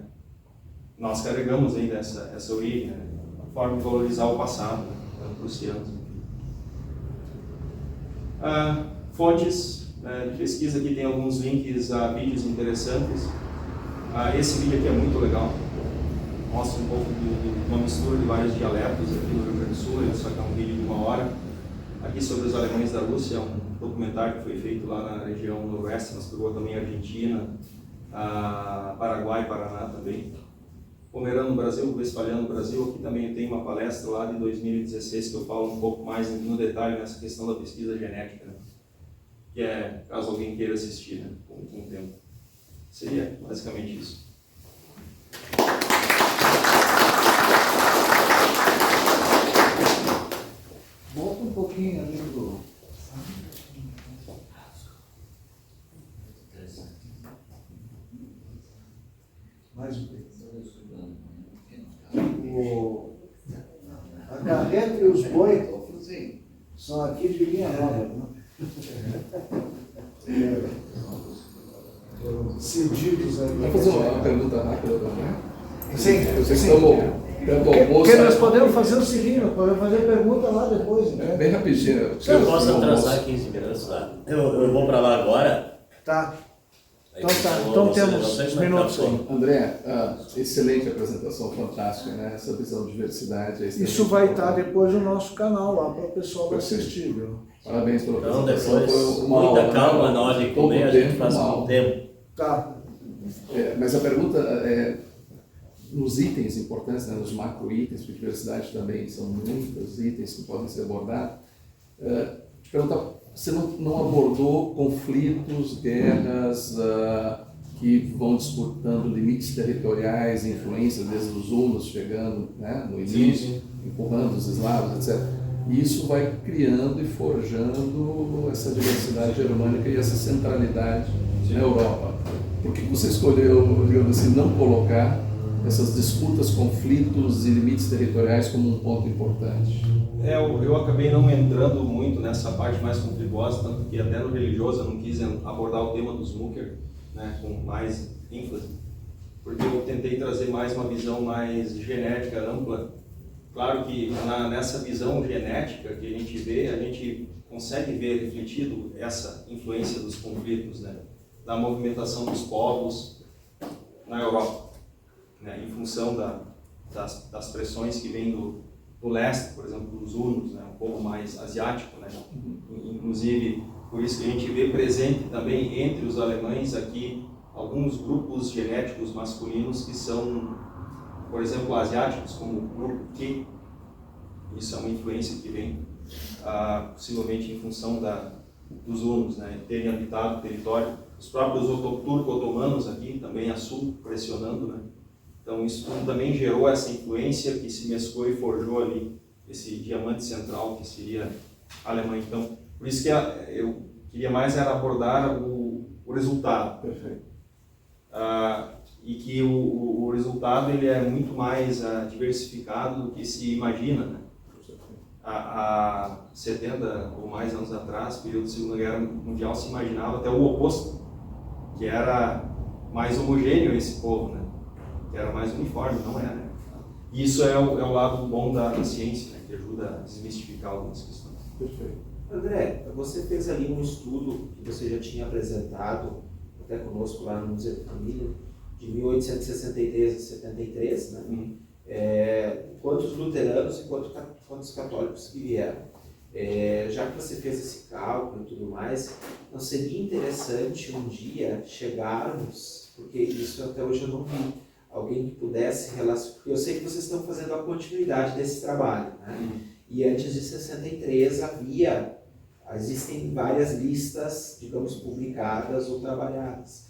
Speaker 2: Nós carregamos ainda essa origem, né? A forma de valorizar o passado, né? Prussianos. Fontes de pesquisa, aqui tem alguns links a vídeos interessantes. Esse vídeo aqui é muito legal. Mostra um pouco de uma mistura de vários dialetos aqui no Rio Grande do Sul, só que é um vídeo de 1 hora. Aqui sobre os alemães da Rússia, é um documentário que foi feito lá na região noroeste, mas pegou também a Argentina, Paraguai e Paraná também. Pomerano no Brasil, Westfaliano no Brasil. Aqui também tem uma palestra lá de 2016 que eu falo um pouco mais no detalhe nessa questão da pesquisa genética, né? Que é, caso alguém queira assistir, né? Com o tempo. Seria basicamente isso.
Speaker 1: Volta um pouquinho ali do... Mais um pouquinho. A carreta e os boi são aqui de linha nova, né? Foram cedidos aí.
Speaker 5: Vou fazer uma pergunta rápida também.
Speaker 1: Sim,
Speaker 5: Eu sei que
Speaker 1: sim.
Speaker 5: Porque
Speaker 1: nós podemos fazer o seguinte, nós podemos fazer pergunta lá depois, né?
Speaker 5: bem rapidinho.
Speaker 6: Eu posso atrasar 15 minutos lá. Eu vou para lá agora.
Speaker 1: Tá.
Speaker 6: Aí
Speaker 1: Então tá,
Speaker 6: eu
Speaker 1: então
Speaker 6: vou-
Speaker 1: temos
Speaker 6: não sei
Speaker 1: uns
Speaker 6: como é que
Speaker 1: minutos
Speaker 6: tá,
Speaker 1: aí.
Speaker 5: André, excelente apresentação, fantástica, né? Essa visão de diversidade. É
Speaker 1: Isso vai estar depois no nosso canal lá para o pessoal
Speaker 5: Perfeito.
Speaker 1: assistir, viu?
Speaker 5: Parabéns pela
Speaker 6: Então
Speaker 5: apresentação.
Speaker 6: depois,
Speaker 5: Foi uma
Speaker 6: muita
Speaker 5: aula,
Speaker 6: calma
Speaker 5: né?
Speaker 6: na hora de
Speaker 5: Pouco
Speaker 6: comer, a gente
Speaker 5: tempo,
Speaker 6: faz
Speaker 5: uma
Speaker 6: com
Speaker 5: aula.
Speaker 6: tempo.
Speaker 1: Tá.
Speaker 5: Mas a pergunta é, nos itens importantes, né, nos macro itens, porque diversidade também são muitos itens que podem ser abordados, te perguntar, você não abordou conflitos, guerras que vão disputando limites territoriais, influências, desde os hunos chegando, né, no início, empurrando os eslavos, etc. E isso vai criando e forjando essa diversidade germânica e essa centralidade na Europa. Por que você escolheu, digamos assim, não colocar essas disputas, conflitos e limites territoriais como um ponto importante?
Speaker 2: Eu acabei não entrando muito nessa parte mais conflituosa, tanto que até no religioso eu não quis abordar o tema dos Smooker, né, com mais ênfase, porque eu tentei trazer mais uma visão mais genética, ampla. Claro que nessa visão genética que a gente consegue ver refletido essa influência dos conflitos, né, da movimentação dos povos na Europa, né, em função das pressões que vêm do leste, por exemplo, dos hunos, né, um povo mais asiático, né, inclusive por isso que a gente vê presente também entre os alemães aqui alguns grupos genéticos masculinos que são, por exemplo, asiáticos, como o grupo Q. Isso é uma influência que vem possivelmente em função dos hunos, né, terem habitado o território. Os próprios turco-otomanos aqui, também a sul, pressionando, né. Então isso também gerou essa influência que se mesclou e forjou ali esse diamante central que seria alemão. Então, por isso que eu queria mais era abordar o resultado.
Speaker 5: Perfeito.
Speaker 2: E que o resultado ele é muito mais diversificado do que se imagina, né? Há 70 ou mais anos atrás, período da Segunda Guerra Mundial, se imaginava até o oposto, que era mais homogêneo esse povo, né? Que era mais uniforme, não é, né? E isso é o lado bom da ciência, né? Que ajuda a desmistificar algumas questões.
Speaker 5: Perfeito.
Speaker 3: André, você fez ali um estudo que você já tinha apresentado até conosco lá no Museu da Família, de 1863 a 73, né? Quantos luteranos e quantos católicos que vieram. Já que você fez esse cálculo e tudo mais, não seria interessante um dia chegarmos, porque isso até hoje eu não vi, alguém que pudesse relacionar, porque eu sei que vocês estão fazendo a continuidade desse trabalho, né? E antes de 63 existem várias listas, digamos, publicadas ou trabalhadas.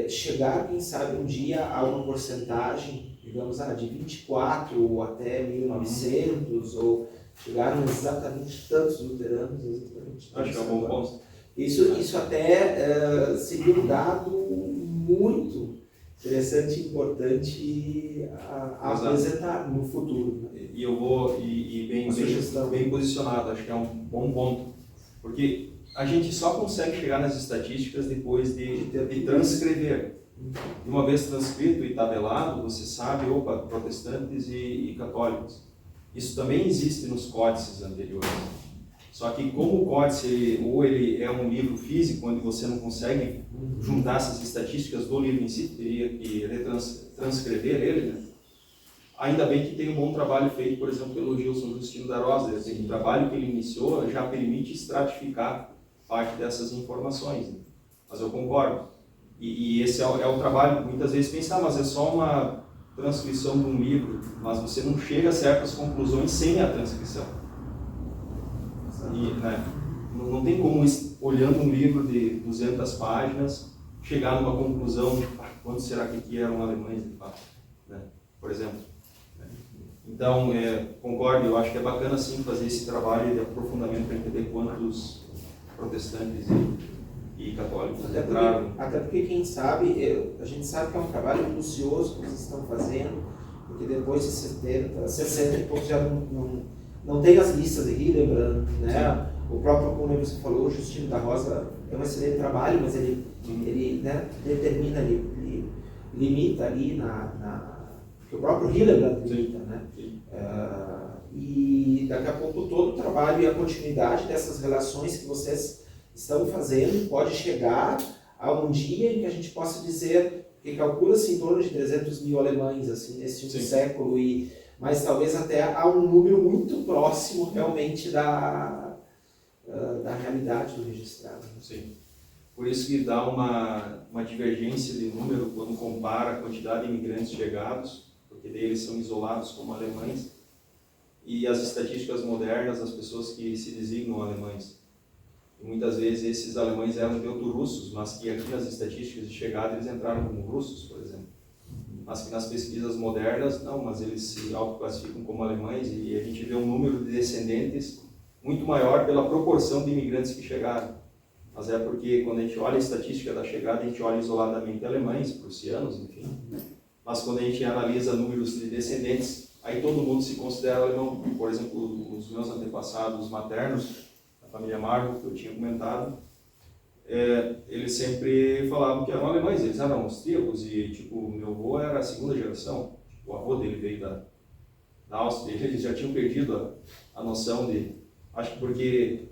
Speaker 3: Chegar, quem sabe, um dia a uma porcentagem, digamos, de 24 ou até 1900, ou chegaram exatamente tantos luteranos, exatamente tantos.
Speaker 2: Acho que é um bom ponto.
Speaker 3: Isso até seria um dado muito interessante e importante a apresentar no futuro. Né?
Speaker 2: E eu vou, bem posicionado, acho que é um bom ponto, porque a gente só consegue chegar nas estatísticas depois de transcrever. E uma vez transcrito e tabelado, você sabe, protestantes e católicos. Isso também existe nos códices anteriores. Só que como o códice, ele é um livro físico, onde você não consegue juntar essas estatísticas do livro em si, teria que transcrever ele, né? Ainda bem que tem um bom trabalho feito, por exemplo, pelo Gilson Justino da Rosa. O trabalho que ele iniciou já permite estratificar parte dessas informações, né? Mas eu concordo. E esse é o trabalho, muitas vezes pensa, mas é só uma transcrição de um livro, mas você não chega a certas conclusões sem a transcrição. E, né, não tem como, olhando um livro de 200 páginas, chegar numa conclusão de quantos será que aqui eram alemães, de fato, né? Por exemplo. Então, concordo, eu acho que é bacana sim fazer esse trabalho de aprofundamento para entender quantos protestantes e católicos entraram.
Speaker 3: Até porque quem sabe, a gente sabe que é um trabalho minucioso que vocês estão fazendo, porque depois de 60 e poucos já não tem as listas de Hildebrand, né? O próprio, como você falou, o Justino da Rosa é um excelente trabalho, mas ele né, determina, ele limita ali que o próprio Hildebrand limita, né? E daqui a pouco todo o trabalho e a continuidade dessas relações que vocês estão fazendo pode chegar a um dia em que a gente possa dizer que calcula-se em torno de 300 mil alemães assim, nesse século, mas talvez até a um número muito próximo realmente da realidade do registrado.
Speaker 2: Sim. Por isso que dá uma divergência de número quando compara a quantidade de imigrantes chegados, porque daí eles são isolados como alemães, e as estatísticas modernas das pessoas que se designam alemães. E muitas vezes esses alemães eram teuto-russos, mas que aqui nas estatísticas de chegada eles entraram como russos, por exemplo. Mas que nas pesquisas modernas, não, mas eles se autoclassificam como alemães, e a gente vê um número de descendentes muito maior pela proporção de imigrantes que chegaram. mas é porque quando a gente olha a estatística da chegada, a gente olha isoladamente alemães, prussianos, enfim. Mas quando a gente analisa números de descendentes, aí todo mundo se considera alemão. Por exemplo, os meus antepassados maternos, a família Marco, que eu tinha comentado, eles sempre falavam que eram alemães, eles eram austríacos e, tipo, meu avô era a segunda geração, tipo, o avô dele veio da Áustria, eles já tinham perdido a noção de, acho que porque,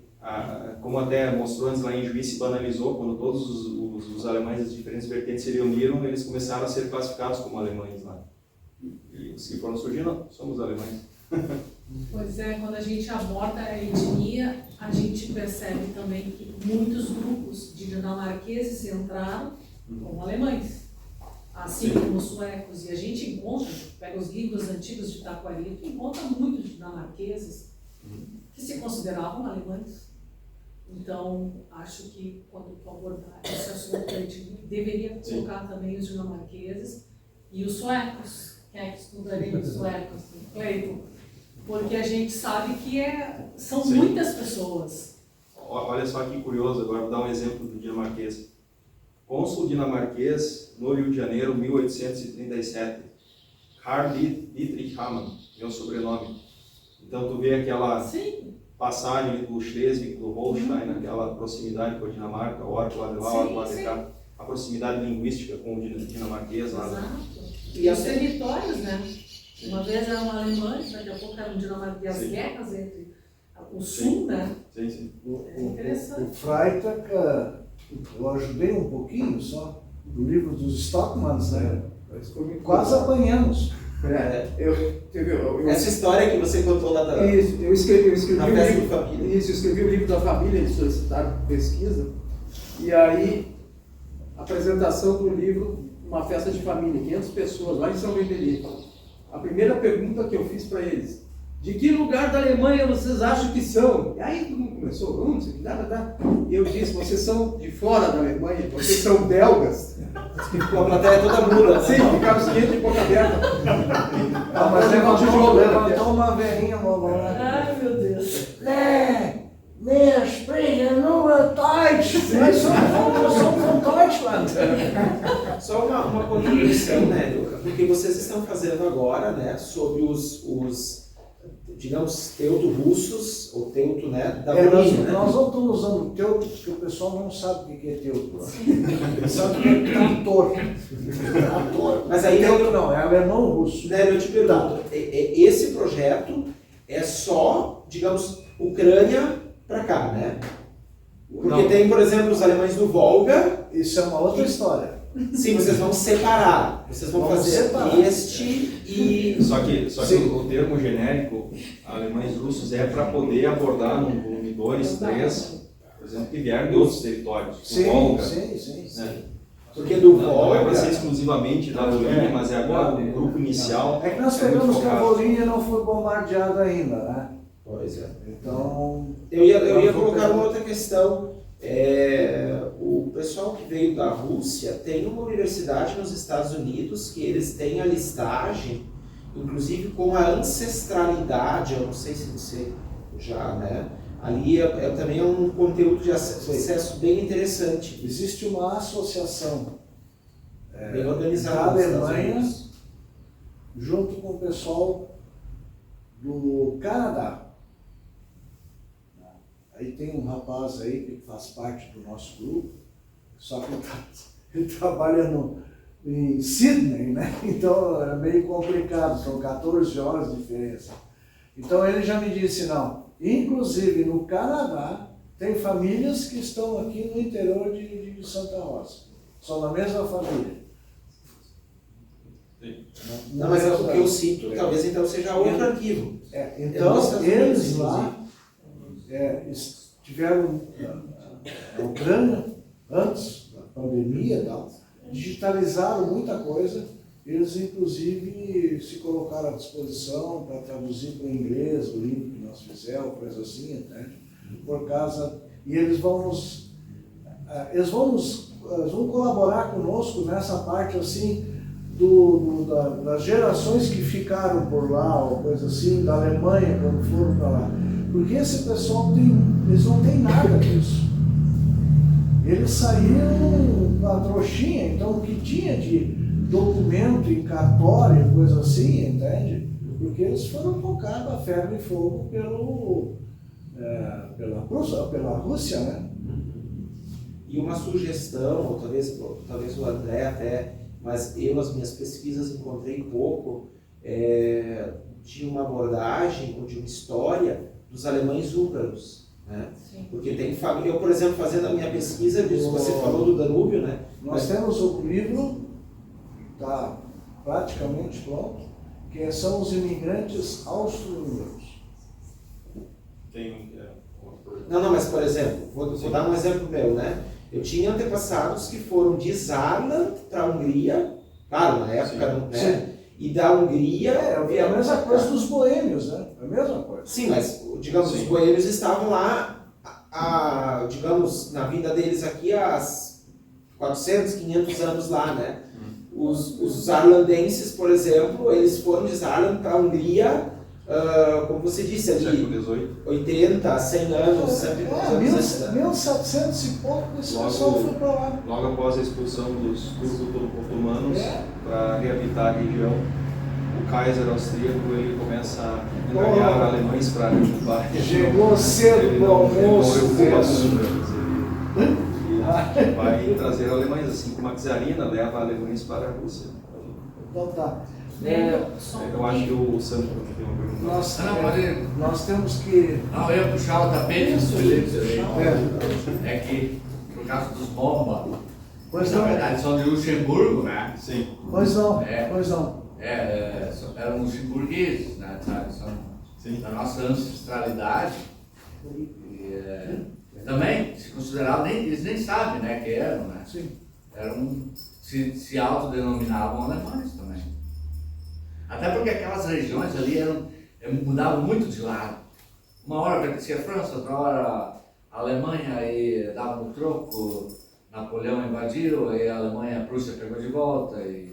Speaker 2: como até mostrou antes lá em Juiz, se banalizou, quando todos os alemães das diferentes vertentes se reuniram, eles começaram a ser classificados como alemães lá. E os que foram surgindo, somos alemães.
Speaker 7: Pois é, quando a gente aborda a etnia, a gente percebe também que muitos grupos de dinamarqueses entraram como alemães, assim como os suecos. E a gente encontra, pega os livros antigos de Taquari, que encontra muitos dinamarqueses que se consideravam alemães. Então, acho que quando for abordar esse assunto da etnia, deveria colocar também os dinamarqueses e os suecos. Quem é que estudaria os suecos? Cleiton? Porque a gente sabe que são muitas pessoas.
Speaker 2: Olha só que curioso, agora vou dar um exemplo do dinamarquês. Cônsul dinamarquês no Rio de Janeiro, 1837. Karl Dietrich Hamann, meu sobrenome. Então tu vê aquela passagem do Schleswig, do Holstein, aquela proximidade com a Dinamarca, a hora lá de lá, a hora de cá, a proximidade linguística com o dinamarquês lá.
Speaker 7: Exato. E os territórios, né? Uma vez eram alemães, daqui a pouco eram dinamarqueses, as guerras entre o sul, né?
Speaker 2: Sim, sim.
Speaker 7: Interessante.
Speaker 1: O Freitag, eu ajudei um pouquinho só, no livro dos Stockmans, né? Quase apanhamos.
Speaker 3: Essa história que você contou lá da...
Speaker 8: Isso, eu escrevi
Speaker 3: na
Speaker 8: o
Speaker 3: festa
Speaker 8: livro,
Speaker 3: de família.
Speaker 8: Isso, eu escrevi o livro da família, eles solicitaram pesquisa, e aí, apresentação do livro, uma festa de família, 500 pessoas, lá em São Benedito. A primeira pergunta que eu fiz para eles, de que lugar da Alemanha vocês acham que são? E aí todo mundo começou, não sei o que, nada. E eu disse, vocês são de fora da Alemanha, vocês são belgas.
Speaker 3: A plateia toda muda,
Speaker 8: Sim,
Speaker 3: né?
Speaker 8: ficaram os 500 de boca aberta.
Speaker 1: Mas
Speaker 8: levantou
Speaker 1: levantou uma velhinha, uma
Speaker 7: Ai, meu Deus.
Speaker 1: Wir sprechen nur Deutsch. Nós somos von Deutschland.
Speaker 3: Só uma contribuição, né, Luca? Porque vocês estão fazendo agora, né, sobre os digamos, teuto-russos, ou teuto, né, da Bolívia, né?
Speaker 1: Nós não estamos usando teuto, porque o pessoal não sabe o que é teuto. Eles sabem o que é trator.
Speaker 3: Mas aí
Speaker 1: Teuto não, é alemão-russo.
Speaker 3: né, eu te pergunto, esse projeto é só, digamos, Ucrânia para cá, né? Porque
Speaker 1: Não.
Speaker 3: tem, por exemplo, os alemães do Volga.
Speaker 1: Isso é uma outra história.
Speaker 3: Sim, vocês vão separar. Vocês vão
Speaker 1: Vamos
Speaker 3: fazer
Speaker 1: separar.
Speaker 3: este e...
Speaker 2: Só que o termo genérico, alemães russos, é para poder abordar num volume 2, 3, por exemplo, que vieram de outros territórios. Do Volga,
Speaker 1: Sim.
Speaker 2: né?
Speaker 3: Porque do
Speaker 2: Não é para ser
Speaker 3: Volga...
Speaker 2: exclusivamente da Bolívia, mas é agora o grupo inicial.
Speaker 1: É que nós
Speaker 2: muito
Speaker 1: pegamos que a
Speaker 2: focado.
Speaker 1: Bolívia não foi bombardeada ainda, né?
Speaker 3: Pois é.
Speaker 1: Então...
Speaker 3: Eu ia colocar uma outra questão. O pessoal que veio da Rússia tem uma universidade nos Estados Unidos que eles têm a listagem, inclusive com a ancestralidade, eu não sei se você já, né? Ali também é um conteúdo de acesso bem interessante,
Speaker 1: Existe uma associação
Speaker 3: bem
Speaker 1: da
Speaker 3: organizada nos Estados
Speaker 1: Alemanha,
Speaker 3: Unidos.
Speaker 1: junto com o pessoal do Canadá. Aí tem um rapaz aí que faz parte do nosso grupo, só que ele trabalha em Sydney, né? Então é meio complicado, são 14 horas de diferença. Então ele já me disse, não, inclusive no Canadá tem famílias que estão aqui no interior de Santa Rosa, são da mesma família.
Speaker 3: Não, mas o que eu sinto, talvez então seja outro arquivo.
Speaker 1: Então eles lá estiveram na Ucrânia, antes da pandemia e tal, digitalizaram muita coisa, eles inclusive se colocaram à disposição para traduzir para o inglês o livro que nós fizemos, coisa assim, entende? Por causa, e eles vão colaborar conosco nessa parte assim, das gerações que ficaram por lá, ou coisa assim, da Alemanha, quando foram para lá. Porque esse pessoal eles não têm nada disso. eles saíram com a trouxinha, então o que tinha de documento em cartório, coisa assim, entende? Porque eles foram tocados a ferro e fogo pela Rússia, né?
Speaker 3: E uma sugestão, ou talvez o André até, mas eu nas minhas pesquisas encontrei pouco de uma abordagem ou de uma história dos alemães húngaros, né?
Speaker 7: Sim.
Speaker 3: Porque tem família, eu por exemplo fazendo a minha pesquisa, disso que você falou do Danúbio, né?
Speaker 1: Nós temos o livro, está praticamente pronto, que são os imigrantes austro-húngaros.
Speaker 2: Tem
Speaker 3: Não, mas por exemplo, vou dar um exemplo meu, né? Eu tinha antepassados que foram de Saarland para a Hungria, claro, na época,
Speaker 2: Sim.
Speaker 3: né?
Speaker 1: Sim.
Speaker 3: E da Hungria...
Speaker 1: É a mesma coisa dos boêmios, né? É a mesma coisa.
Speaker 3: Sim, mas, digamos, os boêmios estavam lá, digamos, na vinda deles aqui há 400, 500 anos lá, né? Os saarlandenses, por exemplo, eles foram de Saarland para a Hungria, como você disse, ali,
Speaker 2: século XVIII.
Speaker 3: 80, 100 anos, 110 anos antes.
Speaker 1: 1700 e pouco, esse pessoal foi para lá.
Speaker 2: Logo após a expulsão dos turco-otomanos
Speaker 1: É.
Speaker 2: para reabilitar a região, o Kaiser austríaco ele começa a enganar alemães para ocupar a região.
Speaker 1: Chegou cedo
Speaker 2: Ele
Speaker 1: pro
Speaker 2: não
Speaker 1: almoço,
Speaker 2: preocupa
Speaker 1: Deus.
Speaker 2: muito. E vai trazer alemães, assim como a czarina leva alemães para a Rússia.
Speaker 1: Então tá.
Speaker 7: Só um
Speaker 2: Eu acho que
Speaker 7: pouquinho.
Speaker 2: o Sandro tem uma pergunta.
Speaker 1: Nós temos que...
Speaker 9: Não, eu ia puxar o tapete dos Felipe ali.
Speaker 1: É,
Speaker 9: É que, por causa dos bombas,
Speaker 1: pois
Speaker 9: na
Speaker 1: não,
Speaker 9: verdade são de Luxemburgo, né?
Speaker 2: Sim.
Speaker 1: pois não,
Speaker 9: É.
Speaker 1: pois não.
Speaker 9: Eram luxemburgueses, né? Sabe? São
Speaker 2: Sim.
Speaker 9: da nossa ancestralidade. E, também, se consideravam, eles nem sabem, né, que eram, né?
Speaker 1: Sim.
Speaker 9: Se autodenominavam alemães também. Até porque aquelas regiões ali mudavam muito de lado. Uma hora pertencia à França, outra hora a Alemanha, aí dava no troco, Napoleão invadiu, aí a Alemanha, a Prússia pegou de volta, e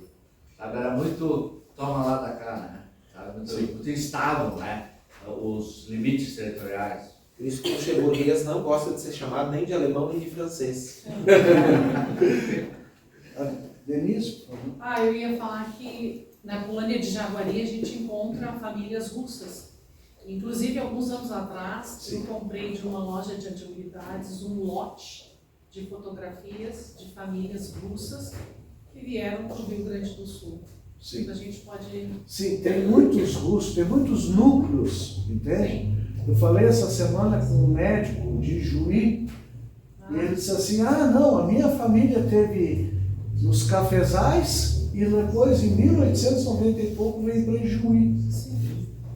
Speaker 9: sabe, era muito toma lá da cá, né? Sabe, muito instável, né? Os limites territoriais.
Speaker 3: Por isso que o luxemburguês não gosta de ser chamado nem de alemão nem de francês.
Speaker 1: Denise, por favor.
Speaker 7: Eu ia falar que na colônia de Jaguari a gente encontra famílias russas. Inclusive, alguns anos atrás, eu comprei de uma loja de antiguidades um lote de fotografias de famílias russas que vieram para o Rio Grande do Sul.
Speaker 1: Sim.
Speaker 7: A gente pode...
Speaker 1: Sim, tem muitos russos, tem muitos núcleos, entende? Eu falei essa semana com um médico de Juí, e ele disse assim, não, a minha família teve nos cafezais e depois em 1890 e pouco veio para Juí.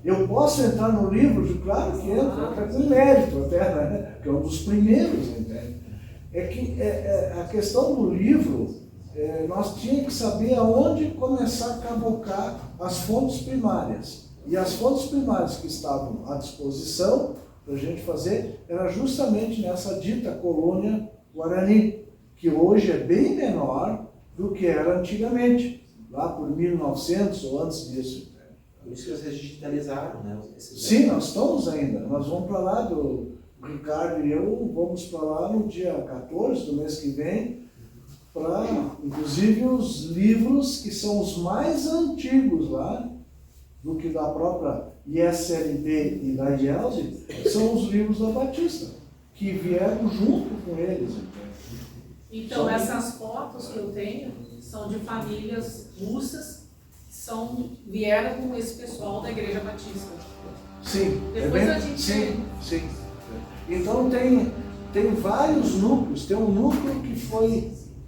Speaker 1: Eu posso entrar no livro? Claro que entro, até com mérito, até, né? Que é um dos primeiros, entende? É que a questão do livro, nós tínhamos que saber aonde começar a cavocar as fontes primárias. E as fontes primárias que estavam à disposição para a gente fazer era justamente nessa dita colônia Guarani, que hoje é bem menor do que era antigamente, lá por 1900 ou antes disso.
Speaker 3: Por isso que vocês digitalizaram, né?
Speaker 1: Sim, nós estamos ainda. Nós vamos para lá, o Ricardo e eu vamos para lá no dia 14 do mês que vem, para, inclusive, os livros que são os mais antigos lá, do que da própria ISLB e da IELSE, são os livros da Batista, que vieram junto com eles.
Speaker 7: Então, essas fotos que eu tenho são de famílias russas que vieram com esse pessoal da Igreja Batista.
Speaker 1: Sim,
Speaker 7: Depois a gente...
Speaker 1: Sim. Então tem vários núcleos. Tem um núcleo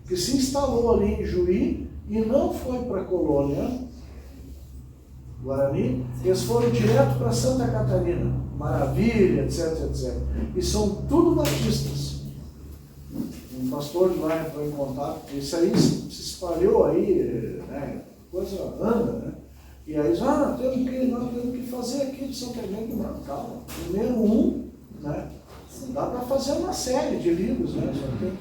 Speaker 1: que se instalou ali em Juí e não foi para a colônia Guarani, eles foram direto para Santa Catarina, Maravilha, etc. E são tudo batistas. Um pastor de lá entrou em contato, isso aí se espalhou aí, né? Coisa anda, né? E aí, nós temos que fazer aqui de São Pedro, não, calma. Primeiro né? Dá para fazer uma série de livros, né? Só tem...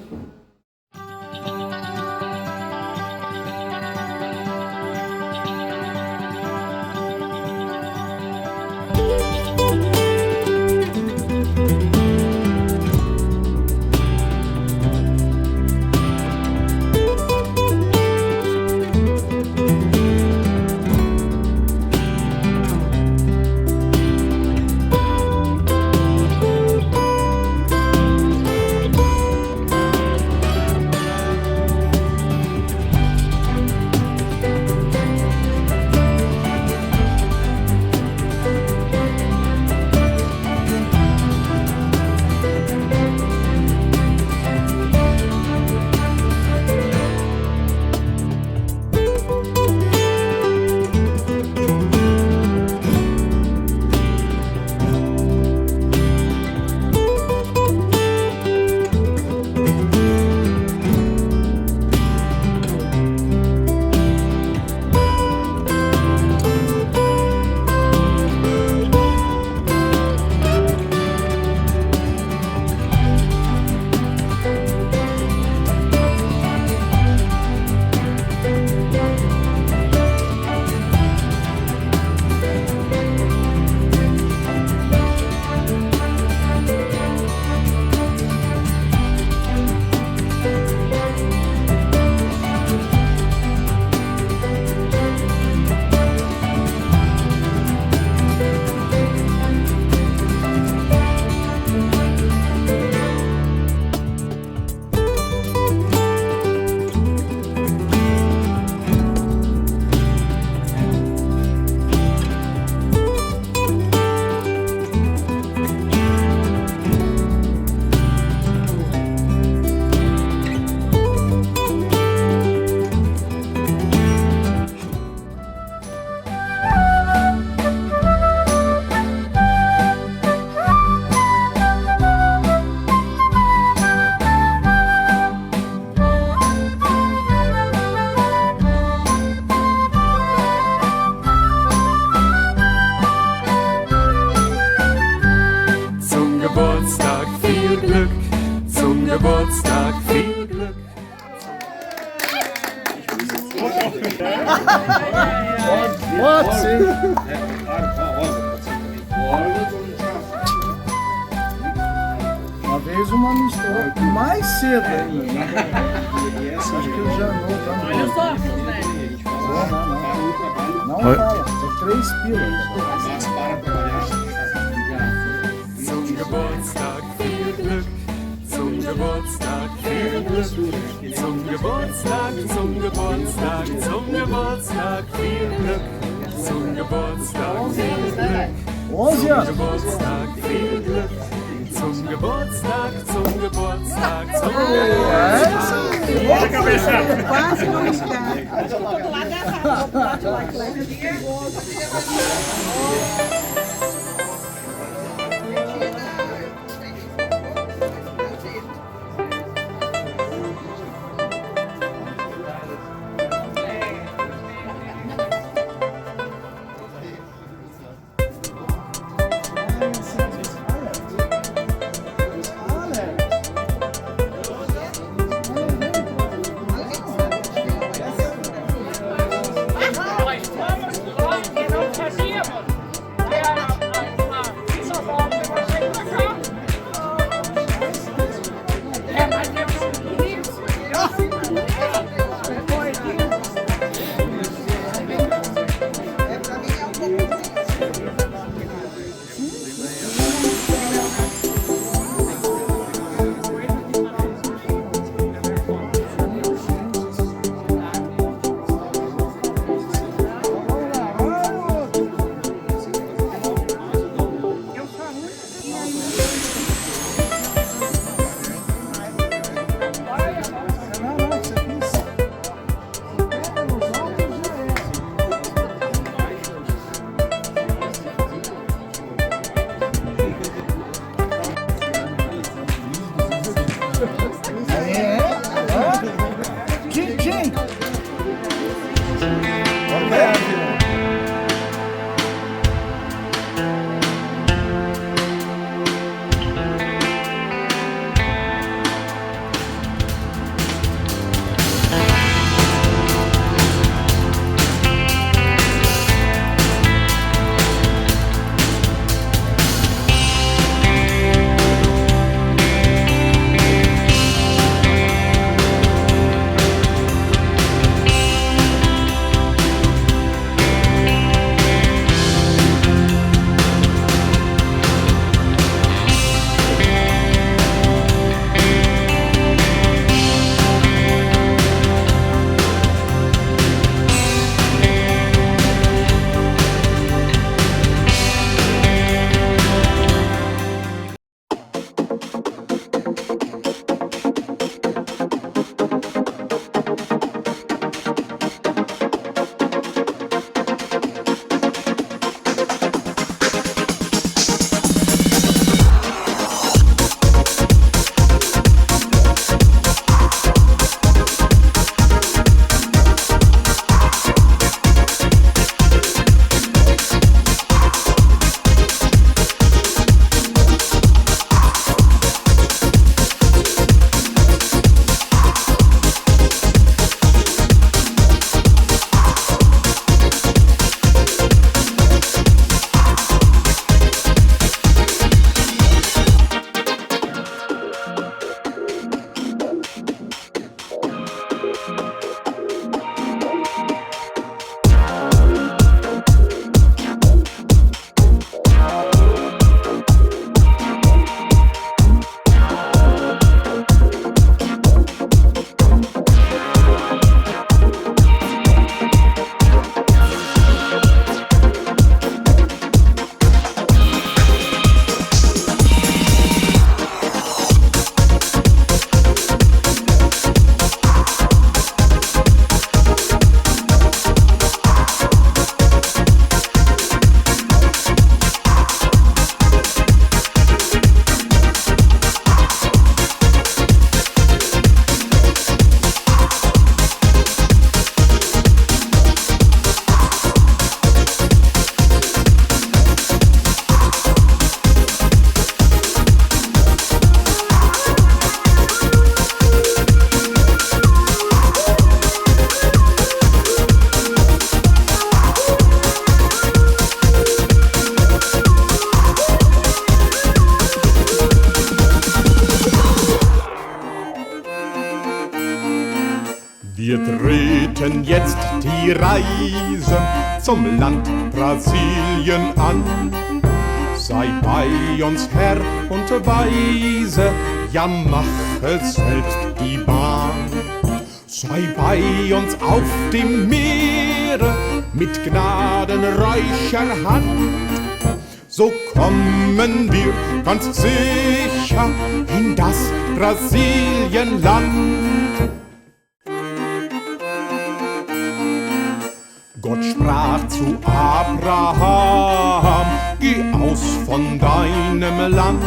Speaker 1: pode ser. Uma vez uma misturou mais cedo ainda. Acho que eu já não.
Speaker 7: Olha os óculos, né?
Speaker 1: Não fala, é 3 pilas.
Speaker 10: Zum Geburtstag viel Glück, zum Geburtstag viel Glück, zum Geburtstag, zum Geburtstag, zum Geburtstag viel Glück, zum Geburtstag viel Glück,
Speaker 1: 11 anos.
Speaker 10: zum Geburtstag viel Glück, zum Geburtstag, zum Geburtstag, zum Geburtstag.
Speaker 1: Bora, cabeça!
Speaker 11: Quase não está.
Speaker 10: Wir treten jetzt die Reise zum Land Brasilien an. Sei bei uns Herr und Weise, ja mache selbst die Bahn. Sei bei uns auf dem Meere mit gnadenreicher Hand. So kommen wir ganz sicher in das Brasilienland. Gott sprach zu Abraham, geh aus von deinem Land,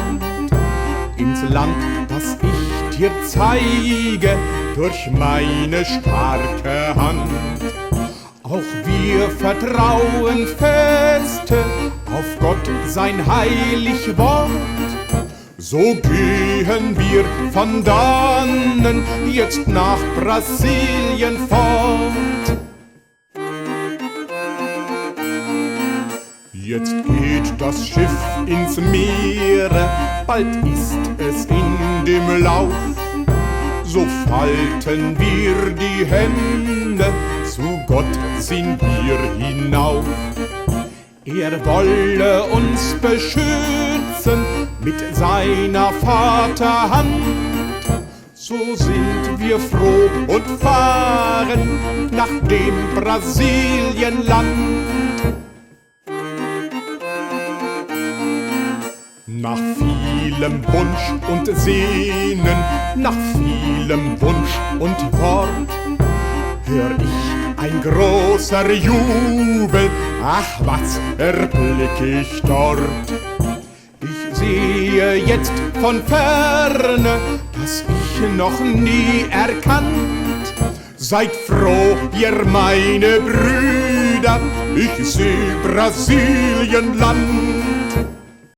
Speaker 10: ins Land, das ich dir zeige, durch meine starke Hand. Auch wir vertrauen feste auf Gott sein heilig Wort. So gehen wir von dannen jetzt nach Brasilien fort. Jetzt geht das Schiff ins Meere, bald ist es in dem Lauf. So falten wir die Hände, zu Gott sind wir hinauf. Er wolle uns beschützen mit seiner Vaterhand. So sind wir froh und fahren nach dem Brasilienland. Nach vielem Wunsch und Sehnen, nach vielem Wunsch und Wort, hör ich ein großer Jubel, ach was erblick ich dort. Ich sehe jetzt von ferne, das ich noch nie erkannt. Seid froh, ihr meine Brüder, ich seh Brasilienland.